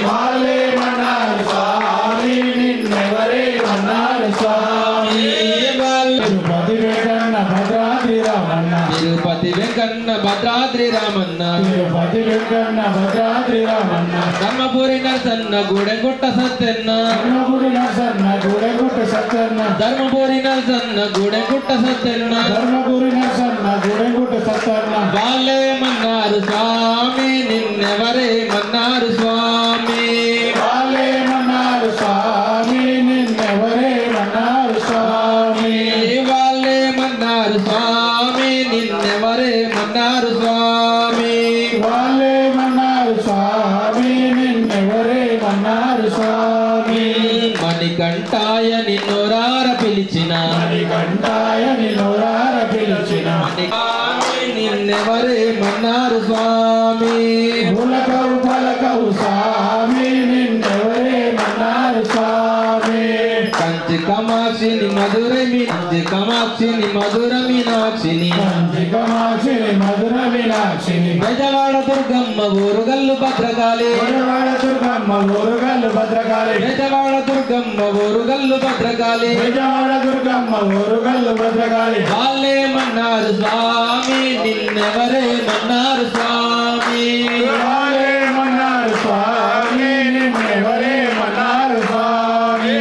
వాళ్ళేమన్నారు స్వామి నిన్నెవరేమన్నారు స్వామి తిరుపతి వెంకన్న భద్రాద్రి రామన్న తిరుపతి వెంకన్న భద్రాద్రి తిరుపతి వెంకన్న భద్రాద్రి రామన్న రామన్న ధర్మపురి నరసన్న గూడెంగుట్ట సత్యన్న ధర్మపురి నరసన్న గూడెగుట్ట సత్యన్న ధర్మపురి నరసన్న గూడెంగుట్ట సత్యన్న ధర్మపురి నరసన్న గూడెగుట్ట సత్యన్న వాళ్ళేమన్నారు స్వామి నిన్నెవరేమన్నారు స్వామి వాళ్ళేమన్నారు స్వామి నిన్నెవరేమన్నారు స్వామి వాళ్ళేమన్నారు స్వామి నిన్నెవరేమన్నారు స్వామి వాళ్ళేమన్నారు స్వామి నిన్నెవరేమన్నారు స్వామి మణికంఠాయ నిన్నోరార పిలిచిన మణికంఠాయని నోరార పిలిచిన నిన్నెవరేమన్నారు స్వామి పులకవు పలకవు స్వామి నిన్నెవరేమన్నారు స్వామి కంచి కామాక్షిని కంచి కామాక్షిని మధుర మీనాక్షిని కామాక్షిని మధుర మీనాక్షిని బెజవాడ దుర్గమ్మ ఊరుగల్లు భద్రకాళి బెజవాడ దుర్గమ్మ ఊరుగల్లు భద్రకాళి బెజవాడ దుర్గమ్మ ఊరుగల్లు భద్రకాళి బెజవాడ దుర్గమ్మ ఊరుగల్లు భద్రకాళి వాళ్ళేమన్నారు స్వామి నిన్నెవరేమన్నారు స్వామి వాళ్ళేమన్నారు స్వామి నిన్నెవరేమన్నారు స్వామి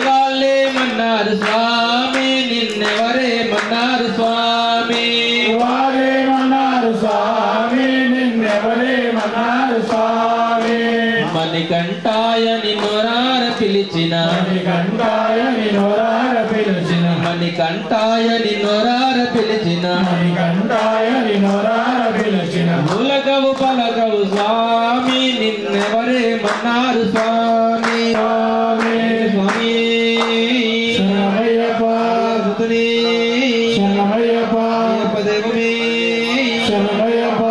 వాళ్ళేమన్నారు స్వామి నిన్నెవరేమన్నారు స్వామి వాళ్ళేమన్నారు స్వామి నిన్నెవరేమన్నారు స్వామి మణికంఠాయ నిన్నోరార పిలిచిన మణికంఠాయని నోరార పిలిచిన మణికంఠాయ నిన్నోరార పిలిచిన మణికంఠాయని నోరార పిలిచిన పులకవు పలకవు స్వామి నిన్నెవరేమన్నారు స్వామి స్వామి స్వామి శరణమయ్యప్ప సుతుని శరణమయ్యప్ప అయ్యప్ప దేవమే శరణమయ్యప్ప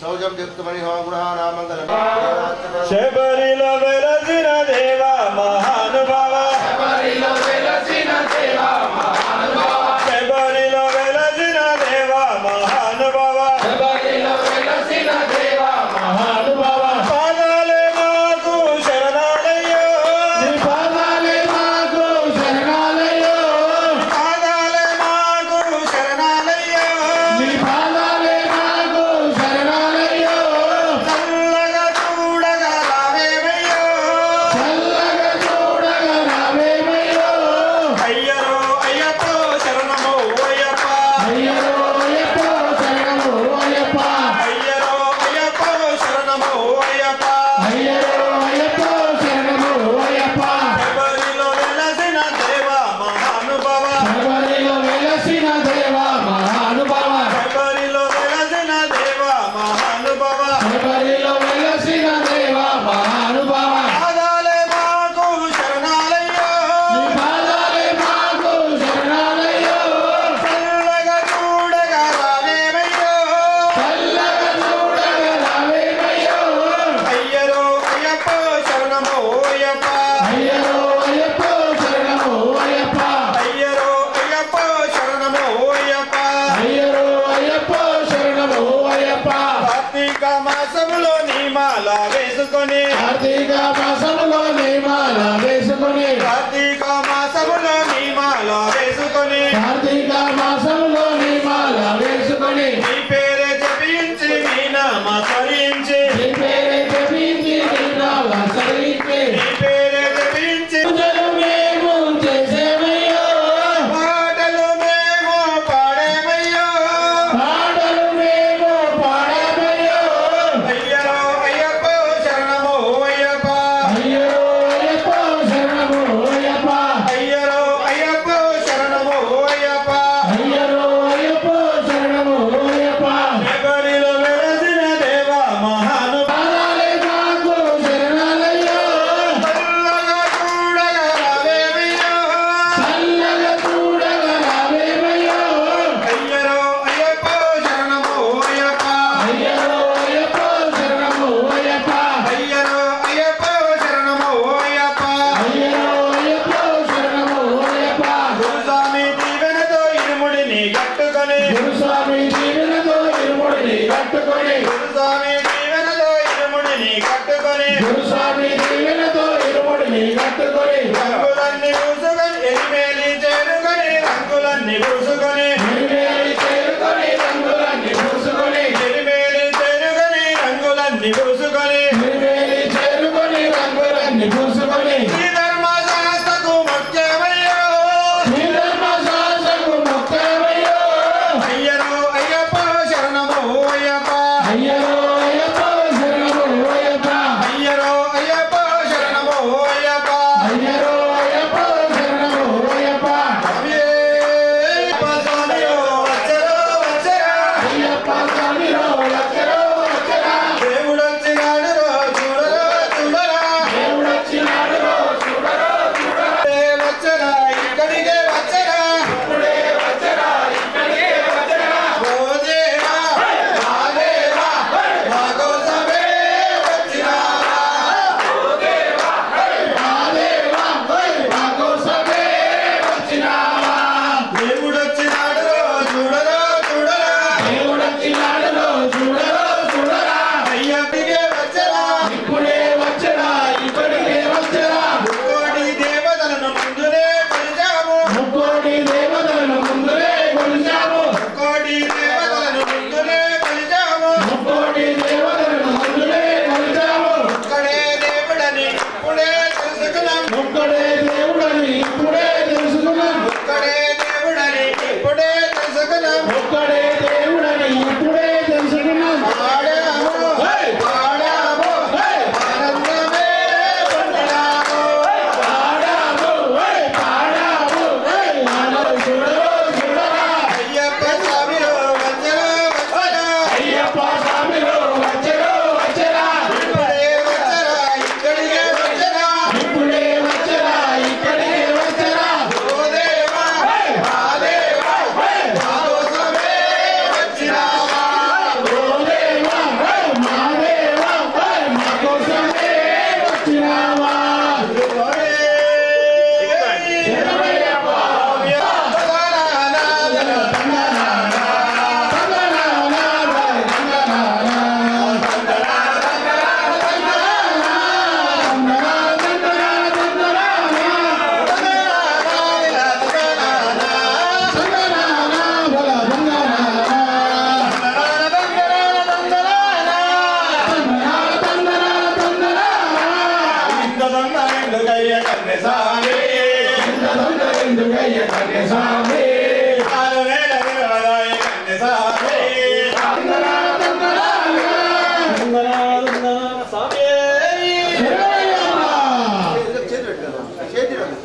సౌజం దిక్తమణి హోగుణానామంగళం శబరిలో వెలసిన దేవా మహానుభావ శబరిలో వెలసిన దేవా మహానుభావ శబరిలో వెలసిన దేవా మహానుభావ శబరిలో వెలసిన దేవా మహానుభావ పాదాలే మాకు శరణాలయ్యో నీ పాదాలే మాకు శరణాలయ్యో పాదాలే మాకు శరణాలయ్యో నీ పాదాలే మాకు శరణాలయ్యో చల్లగా చూడగా రావేమయ్యో చల్లగా చూడగా రావేమయ్యో అయ్యరో అయ్యప్పో శరణమో అయ్యప్ప అయ్యో అయ్యప్ప శరణము అయ్యప్ప అయ్యరో అయ్యప్పో మాసములో నీ మాల వేసుకొని కార్తీక మాసములో నీ మాల వేసుకొని కార్తీక మాసములో నీ మాల వేసుకొని కార్తీక మాసములో నీ మాల వేసుకొని నీ పేరే జపించి నీ నామ స్మరించి నీ పేరే జపించి నీ నామ స్మరించి నీ పేరే జపించి పూజలు మేము చేసేమయ్యో పాటలు మేము పాడేమయ్యో పాటలు మేము పాడేమయ్యో అయ్యరో అయ్యప్ప శరణమో అయ్యప్ప అయ్యో అయ్యప్ప శరణము అయ్యప్ప అయ్యరో అయ్యప్ప శరణమో అయ్యప్ప అయ్యో అయ్యప్ప శరణము అయ్యప్ప నగరిలో వెలసిన దేవ మహాను పాదాలే మాకు శరణాలయ్యో చల్లగా చూడగా రావేమయ్యో చల్లగా చూడగా రావేమయ్యో అయ్యరో అయ్యప్ప శరణమో అయ్యప్ప అయ్యో అయ్యప్ప శరణము అయ్యప్ప అయ్యరో అయ్యప్ప శరణమో అయ్యప్ప అయ్యో అయ్యప్ప శరణము అయ్యప్ప గురుస్వామి దీవెనతో ఇరుముడిని కట్టుకొని గురుస్వామి దీవెనతో ఇరుముడిని కట్టుకొని గురుస్వామి దీవెనతో ఇరుముడిని కట్టుకొని గురుస్వామి దీవెనతో ఇరుముడిని కట్టుకొని రంగులన్నీ పూసుకొని ఎరిమేలి చేరుకొని రంగులన్నీ పూసుకొని ఎరిమేలి చేరుకొని రంగులన్నీ పూసుకొని ఎరిమేలి చేరుకొని రంగులన్నీ పూసుకొని ఎరిమేలి చేరుకొని రంగులన్నీ పూసుకొని శ్రీ ధర్మశాస్త్రకు ముఖ్యమయ్యో శ్రీ ధర్మశాస్త్రకు మొక్కమయ్యో అయ్యరో అయ్యప్ప శరణమో అయ్యప్ప అయ్యో అయ్యప్ప శరణము అయ్యప్ప అయ్యరో అయ్యప్ప శరణమో అయ్యప్ప అయ్యో అయ్యప్ప శరణము అయ్యప్ప అయ్యప్ప స్వామియో వచ్చరో వచ్చరా అయ్యప్ప స్వామిలో వచ్చరో వచ్చరా దేవుడొచ్చినాడు రో చూడరో చూడరా దేవుడొచ్చినాడు రో చూడరో చూడరా వచ్చరా ఇక్కడికే వచ్చరా ఇప్పుడే వచ్చరా ఇక్కడికే వచ్చరా ఓ దేవా మా దేవా మా కోసమే వచ్చినావా మా దేవా మా కోసమే వచ్చినావా దేవుడొచ్చినాడు రో చూడరో చూడరా దేవుడొచ్చినాడు రో చూడరో చూడరా అయ్యప్పటికే వచ్చరా ఇప్పుడే వచ్చరా ఇక్కడికే వచ్చరా కోటి దేవతలను ముందునే కొలిచాము ముక్కోటి దేవతలను ముందులే కొలిచాము కోటి దేవతలను ముందునే కొలిచాము ముక్కోటి దేవతలను ముందులే కొలిచాము ఒక్కడే దేవుడని ఇప్పుడే తెలుసుకున్నాం ఒక్కడే దేవుడని ఇప్పుడే తెలుసుకున్నాం ఒక్కడే దేవుడని ఇప్పుడే తెలుసుకున్నాం ఒక్కడే దేవుడని ఇప్పుడే తెలుసుకున్నాం పాడాము పాడాము ఆనందమే పొందినాము పాడాము పాడాము ఆనంద చూడరో చూడరా అయ్యప్ప స్వామిలో వచ్చరా వచ్చరా అయ్యప్ప స్వామిలో వచ్చరో వచ్చరా ఇప్పుడే వచ్చరా ఇక్కడికే వచ్చరా ఇప్పుడే వచ్చరా ఇక్కడికే వచ్చరా ఓ దేవా మా దేవా మా కోసమే వచ్చినావా ఓ దేవా మా దేవా మా కోసమే వచ్చినావా శరణమయ్యప్ప చేతి పెట్టాను చేతి రండి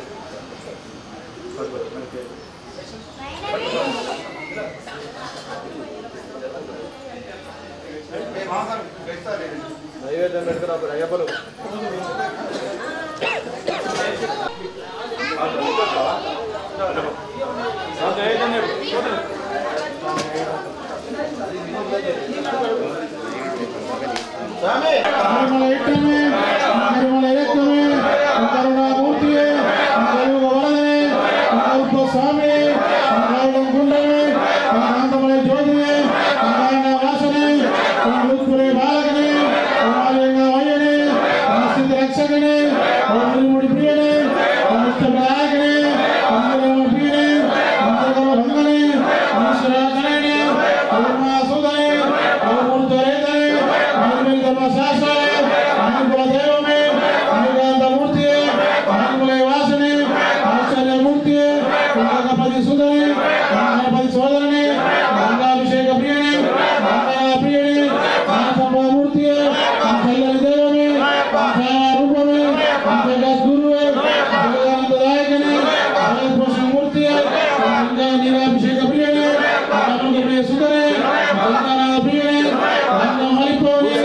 నైవేద్యం పెట్టుకురా అయ్యప్పలు స్వామి కరుమల ఇట్టమే కరుమల ఎక్కమే కరుణామూర్తియే కరుణ వరదనే కరుణ స్వామి కరుణ గుండమే కాంతమల జ్యోతియే కారణ వాసనే కరుణ బాలకనే శాస్త్రే అనుకుల దైవమే అనుకాంతమూర్తి అనుకుల వాసనే ఆశ్చర్యమూర్తి గంగాపతి సుధని గంగాపతి సోదరని గంగాభిషేక ప్రియని గంగా ప్రియని సంభవమూర్తి చల్లని దైవమే రూపమే గురువే జగదానందదాయకని మూర్తి గంగా నీరాభిషేక ప్రియని గంగా ప్రియ సుధని గంగానాథ ప్రియని గంగా మలిపోని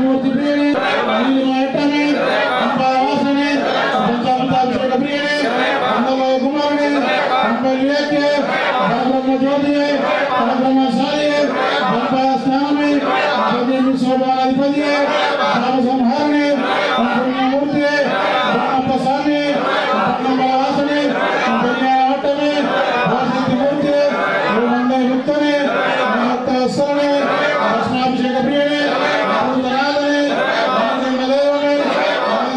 మూర్తి ప్రియని నీలమట్టని గంగావాసని పంచామృతాభిషేక ప్రియని గంగలో కుమారుని గంగల్యేకే పరబ్రహ్మ జ్యోతి పరబ్రహ్మశాలి గంగా స్నానమే గంగా శోభానాధిపతి రామ సంహారణి పుణ్యమూర్తి బ్రహ్మప్రసాది బ్రహ్మవాసని పుణ్యాటని వాసిమూర్తి మంగళ ముక్తని భక్తవత్సలని కృష్ణాభిషేక ప్రియని అమృతనాథని దేవని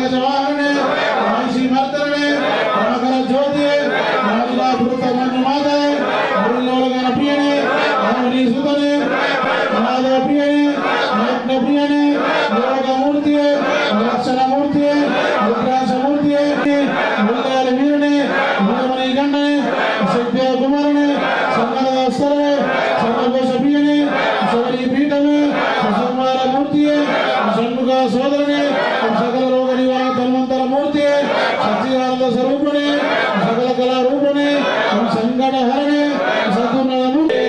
జవాహని మహిషి మర్దని మకర జ్యోతి మహిళా భృత మాతని గురులోగన ప్రియని మౌని సుతని నాద ప్రియని యజ్ఞ ప్రియని యోగమూర్తి లక్షణమూర్తి రుద్రాక్షమూర్తి ముల్లాల వీరుని గురుమణి గండని శక్తి కుమారుని సంగదవస్థలని సర్వకోశ ప్రియని శబరి పీఠమి సుకుమారమూర్తి షణ్ముఖ సోదరుని సకల రోగ నివారణ ధన్వంతర మూర్తి సచ్చిదానంద స్వరూపుని సకల కళారూపుని సంకటహరణి సద్గుణమూర్తి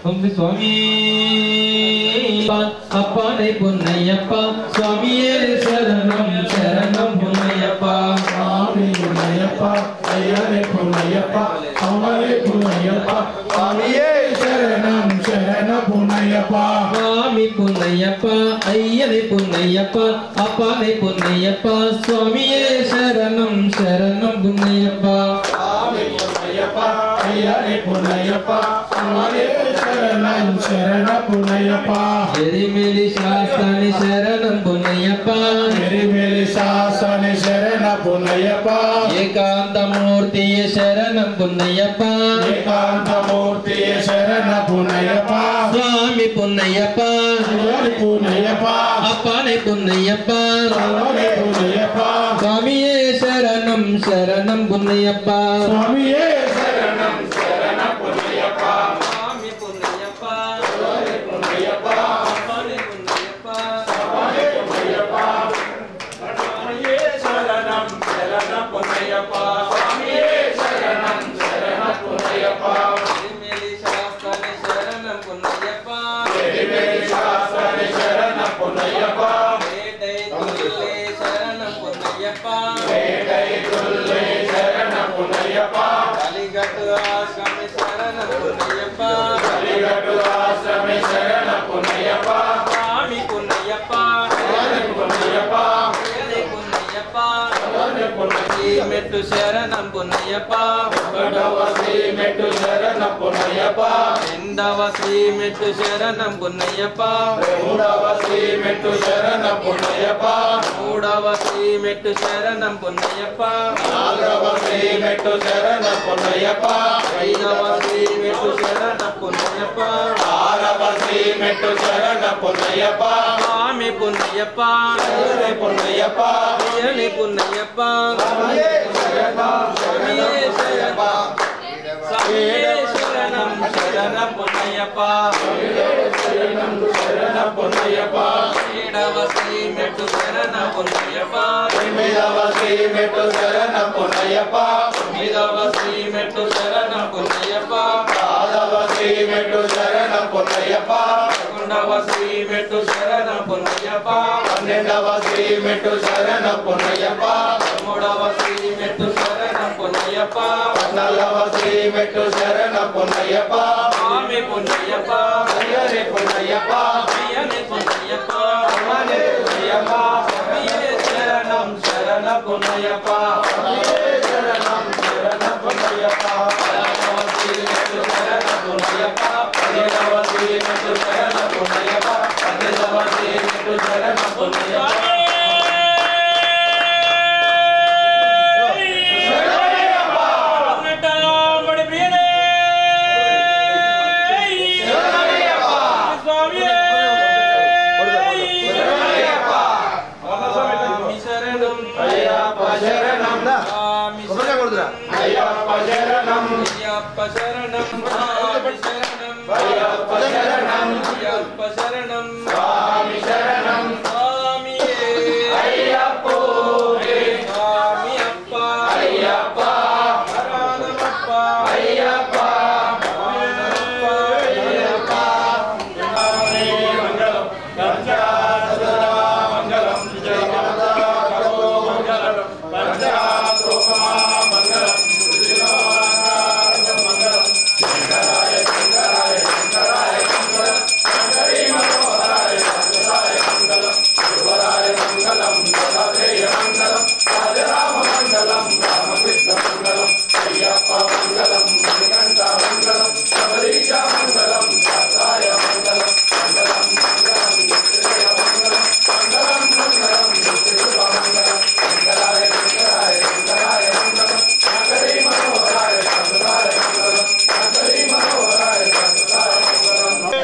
ఓం స్వామి అప్పనే పున్నయ్యప్ప స్వామియే శరణం శరణం పున్నయ్యప్ప స్వామి పున్నయ్యప్ప అయ్యనే పున్నయ్యప్ప అమ్మనే పున్నయ్యప్ప స్వామియే శరణం శరణ పున్నయ్యప్ప స్వామి పున్నయ్యప్ప అయ్యనే పున్నయ్యప్ప అప్పనే పున్నయ్యప్ప స్వామియే శరణం శరణం పున్నయ్యప్ప స్వామి పున్నయ్యప్ప అయ్యనే పున్నయ్యప్ప అమ్మనే శరణం శరణ పున్నయ్యప్ప ఎరిమెలి శాస్త్రాని శరణం పున్నయ్యప్ప ఎరిమెలి శాసని శరణ పున్నయ్యప్ప ఏకాంతమూర్తి శరణం పున్నయ్యప్ప ఏకాంతమూర్తి శరణ పున్నయ్యప్ప స్వామి పున్నయ్యప్ప అయ్యనే పున్నయ్యప్ప అప్పనే పున్నయ్యప్ప స్వామి పున్నయ్యప్ప స్వామియే శరణం శరణం పున్నయ్యప్ప స్వామియే శరణం శరణ పున్నయ్యప్ప స్వామి పున్నయ్యప్ప పున్నయ్యప్ప అప్పనే పున్నయ్యప్ప స్వామి పున్నయ్యప్ప స్వామియే శరణం శరణ పున్నయ్యప్ప స్వామియే శరణం శరణ పున్నయ్యప్ప ఎరిమెలి శాస్త్రాని శరణం పున్నయ్యప్ప ఎరిమెలి శాసని శరణ పున్నయ్యప్ప వేటై తుల్లే శరణం పున్నయ్యప్ప వేదైతుల్లే శరణ పున్నయ్యప్ప కలిగట్టు ఆశ్రమి శరణం పున్నయ్యప్ప కలిగట్టు ఆశ్రమి శరణ పున్నయ్యప్ప స్వామి పున్నయ్యప్ప స్వామి పున్నయ్యప్ప అయ్యనే పున్నయ్యప్ప స్వామి పున్నయ్యప్ప మెట్టు శరణం పున్నయ్యప్ప ఒకటవ శ్రీ మెట్టు శరణ పున్నయ్యప్ప రెండవ శ్రీ మెట్టు శరణం పున్నయ్యప్ప మూడవ శ్రీ మెట్టు శరణ పున్నయ్యప్ప మూడవ శ్రీ మెట్టు శరణం పున్నయ్యప్ప నాలుగవ శ్రీ మెట్టు శరణ పున్నయ్యప్ప ఐదవ శ్రీ మెట్టు శరణం పున్నయ్యప్ప ఆరవ శ్రీ మెట్టు శరణ పున్నయ్యప్ప స్వామి పున్నయ్యప్ప శరణి పున్నయ్యప్ప అయ్యనే పున్నయ్యప్ప స్వామియే శరణ స్వామియే శరణం స్వామియే శరణం శరణం పున్నయ్యప్ప శరణం శరణ పున్నయ్యప్ప ఏడవ శ్రీ మెట్టు శరణం పున్నయ్యప్ప ఎనిమిదవ శ్రీ మెట్టు శరణ పున్నయ్యప్ప తొమ్మిదవ శ్రీ మెట్టు శరణం పున్నయ్యప్ప ఆరవ శ్రీ మెట్టు శరణ పున్నయ్యప్ప పదకొండవ శ్రీ మెట్టు శరణం పున్నయ్యప్ప పన్నెండవ శ్రీ మెట్టు శరణ పున్నయ్యప్ప మూడవ శ్రీ మెట్టు శరణం పున్నయ్యప్ప పద్నాలుగవ శ్రీ మెట్టు శరణ పున్నయ్యప్ప స్వామి పున్నయ్యప్ప అయ్యనే పున్నయ్యప్ప అయ్యనే పున్నయ్యప్ప అమ్మనే పున్నయ్యప్ప స్వామియే శరణం శరణ పున్నయ్యప్ప శరణం శరణ పున్నయ్యప్ప పదహారవ శ్రీ మెట్టు శరణ పున్నయ్యప్ప పదిహేడవ శ్రీ మెట్టు శరణ పున్నయ్యప్ప 18వ శ్రీ మెట్టు శరణ పున్నయ్యప్ప అయ్యప్ప శరణం స్వామి శరణం అయ్యప్ప శరణం అయ్యప్ప శరణం స్వామి శరణం స్వామియే అయ్యప్పో స్వామి అప్ప అయ్యప్ప శరణమప్ప అయ్యప్ప అయ్యప్ప మంగళం పంచాసదా మంగళం విజయమాతా కరో మంగళం పంచాసోపమా మంగళం మంగళం శంకరాయ శంకరాయ శంకరాయ మంగళం శంకరీ మనోహరాయ శాశ్వతాయ మంగళం శివరాయ మంగళం సదాదేయ మంగళం రాజరామ మంగళం రామకృష్ణ మంగళం అయ్యప్ప మంగళం మణికంఠ మంగళం శబరీశ మంగళం శాస్త్రాయ మంగళం మంగళం మంగళం నిత్య మంగళం మంగళం మంగళం నిత్య మంగళం శంకరాయ శంకరాయ శంకరాయ మంగళం శంకరీ మనోహరాయ శాశ్వతాయ మంగళం శంకరీ మనోహరాయ శాశ్వతాయ మంగళం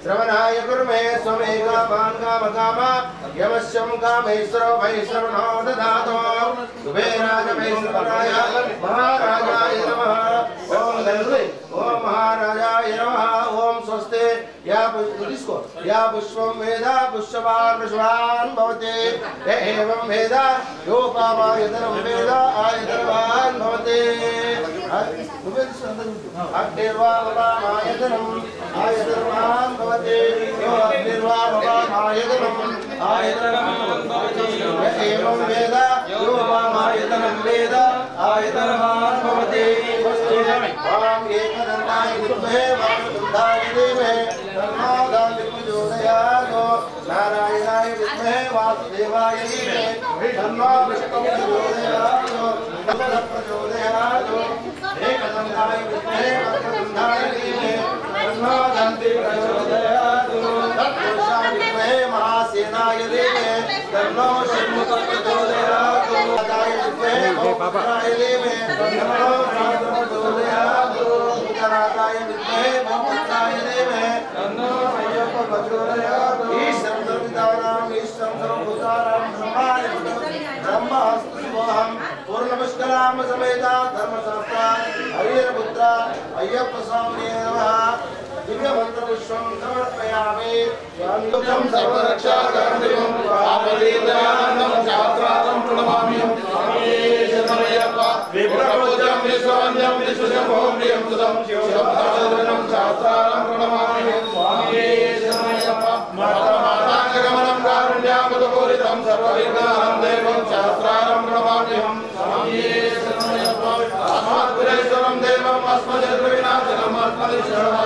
श्रवणाय कुर्मे स्वमेका कामकाम यमस्यं कामेश्वरो वैश्रवणो ददातो कुबेराय वैश्रवणाय महाराजाय नमः ओम गणपति ओम महाराजाय नमः ओम स्वस्ति या पुष्पं वेद पुष्पवान् विश्वान् भवति एवं वेद योपावायतनं वेद आयतनवान् भवति अग्निर्वा ममायतनम् आयतनवान् भवति यो अग्निर्वा ममायतनम् आयतनवान् भवति एवं वेद योपावायतनं वेद आयतनवान् भवति वाम एकदन्ताय विद्महे वामदन्ताय धीमहि तन्नो प्रचोदयात् नारायणाय विद्महे वासुदेवाय धीमहि तन्नो प्रचोदयात् एकदन्ताय विद्महे वक्रतुण्डाय धीमहि तन्नो दन्ति प्रचोदयात् तत्पुरुषाय विद्महे महासेनाय धीमहि तन्नो षण्मुख प्रचोदयात् तदाय विद्महे भोक्ताय धीमहि तन्नो प्रचोदयात् उत्तराय विद्महे भोक्ताय धीमहि तन्नो अय्यप्प प्रचोदयात् ईश्वरं सर्वविद्यानां ईश्वरं सर्वभूतानां ब्रह्मास्त्रिवहं पूर्णपुष्कराम समेता धर्मशास्त्र हरिहरपुत्र अय्यप्प स्वामिने नमः दिव्यमन्त्रपुष्पं समर्पयामि स्वामियुक्तं सर्वरक्षाकरणं पापदीर्घानन्दं शास्त्रार्थं प्रणमाम्यहं स्वामीशरणमय्यप्प विप्रपूज्यं विश्ववन्द्यं विश्वशम्भों प्रियं सुतं शिवभक्तजनं शास्त्रार्थं प्रणमाम्यहं स्वामीशरणमय्यप्प मातागमनं कारुण्यामृतपूरितं सर्वविघ्नानां देवं शास्त्रार्थं प्रणमाम्यहं स्वामीशरणमय्यप्प अस्मद्गुरेश्वरं देवम् अस्मद्विनाशनम् अस्मदिष्टम्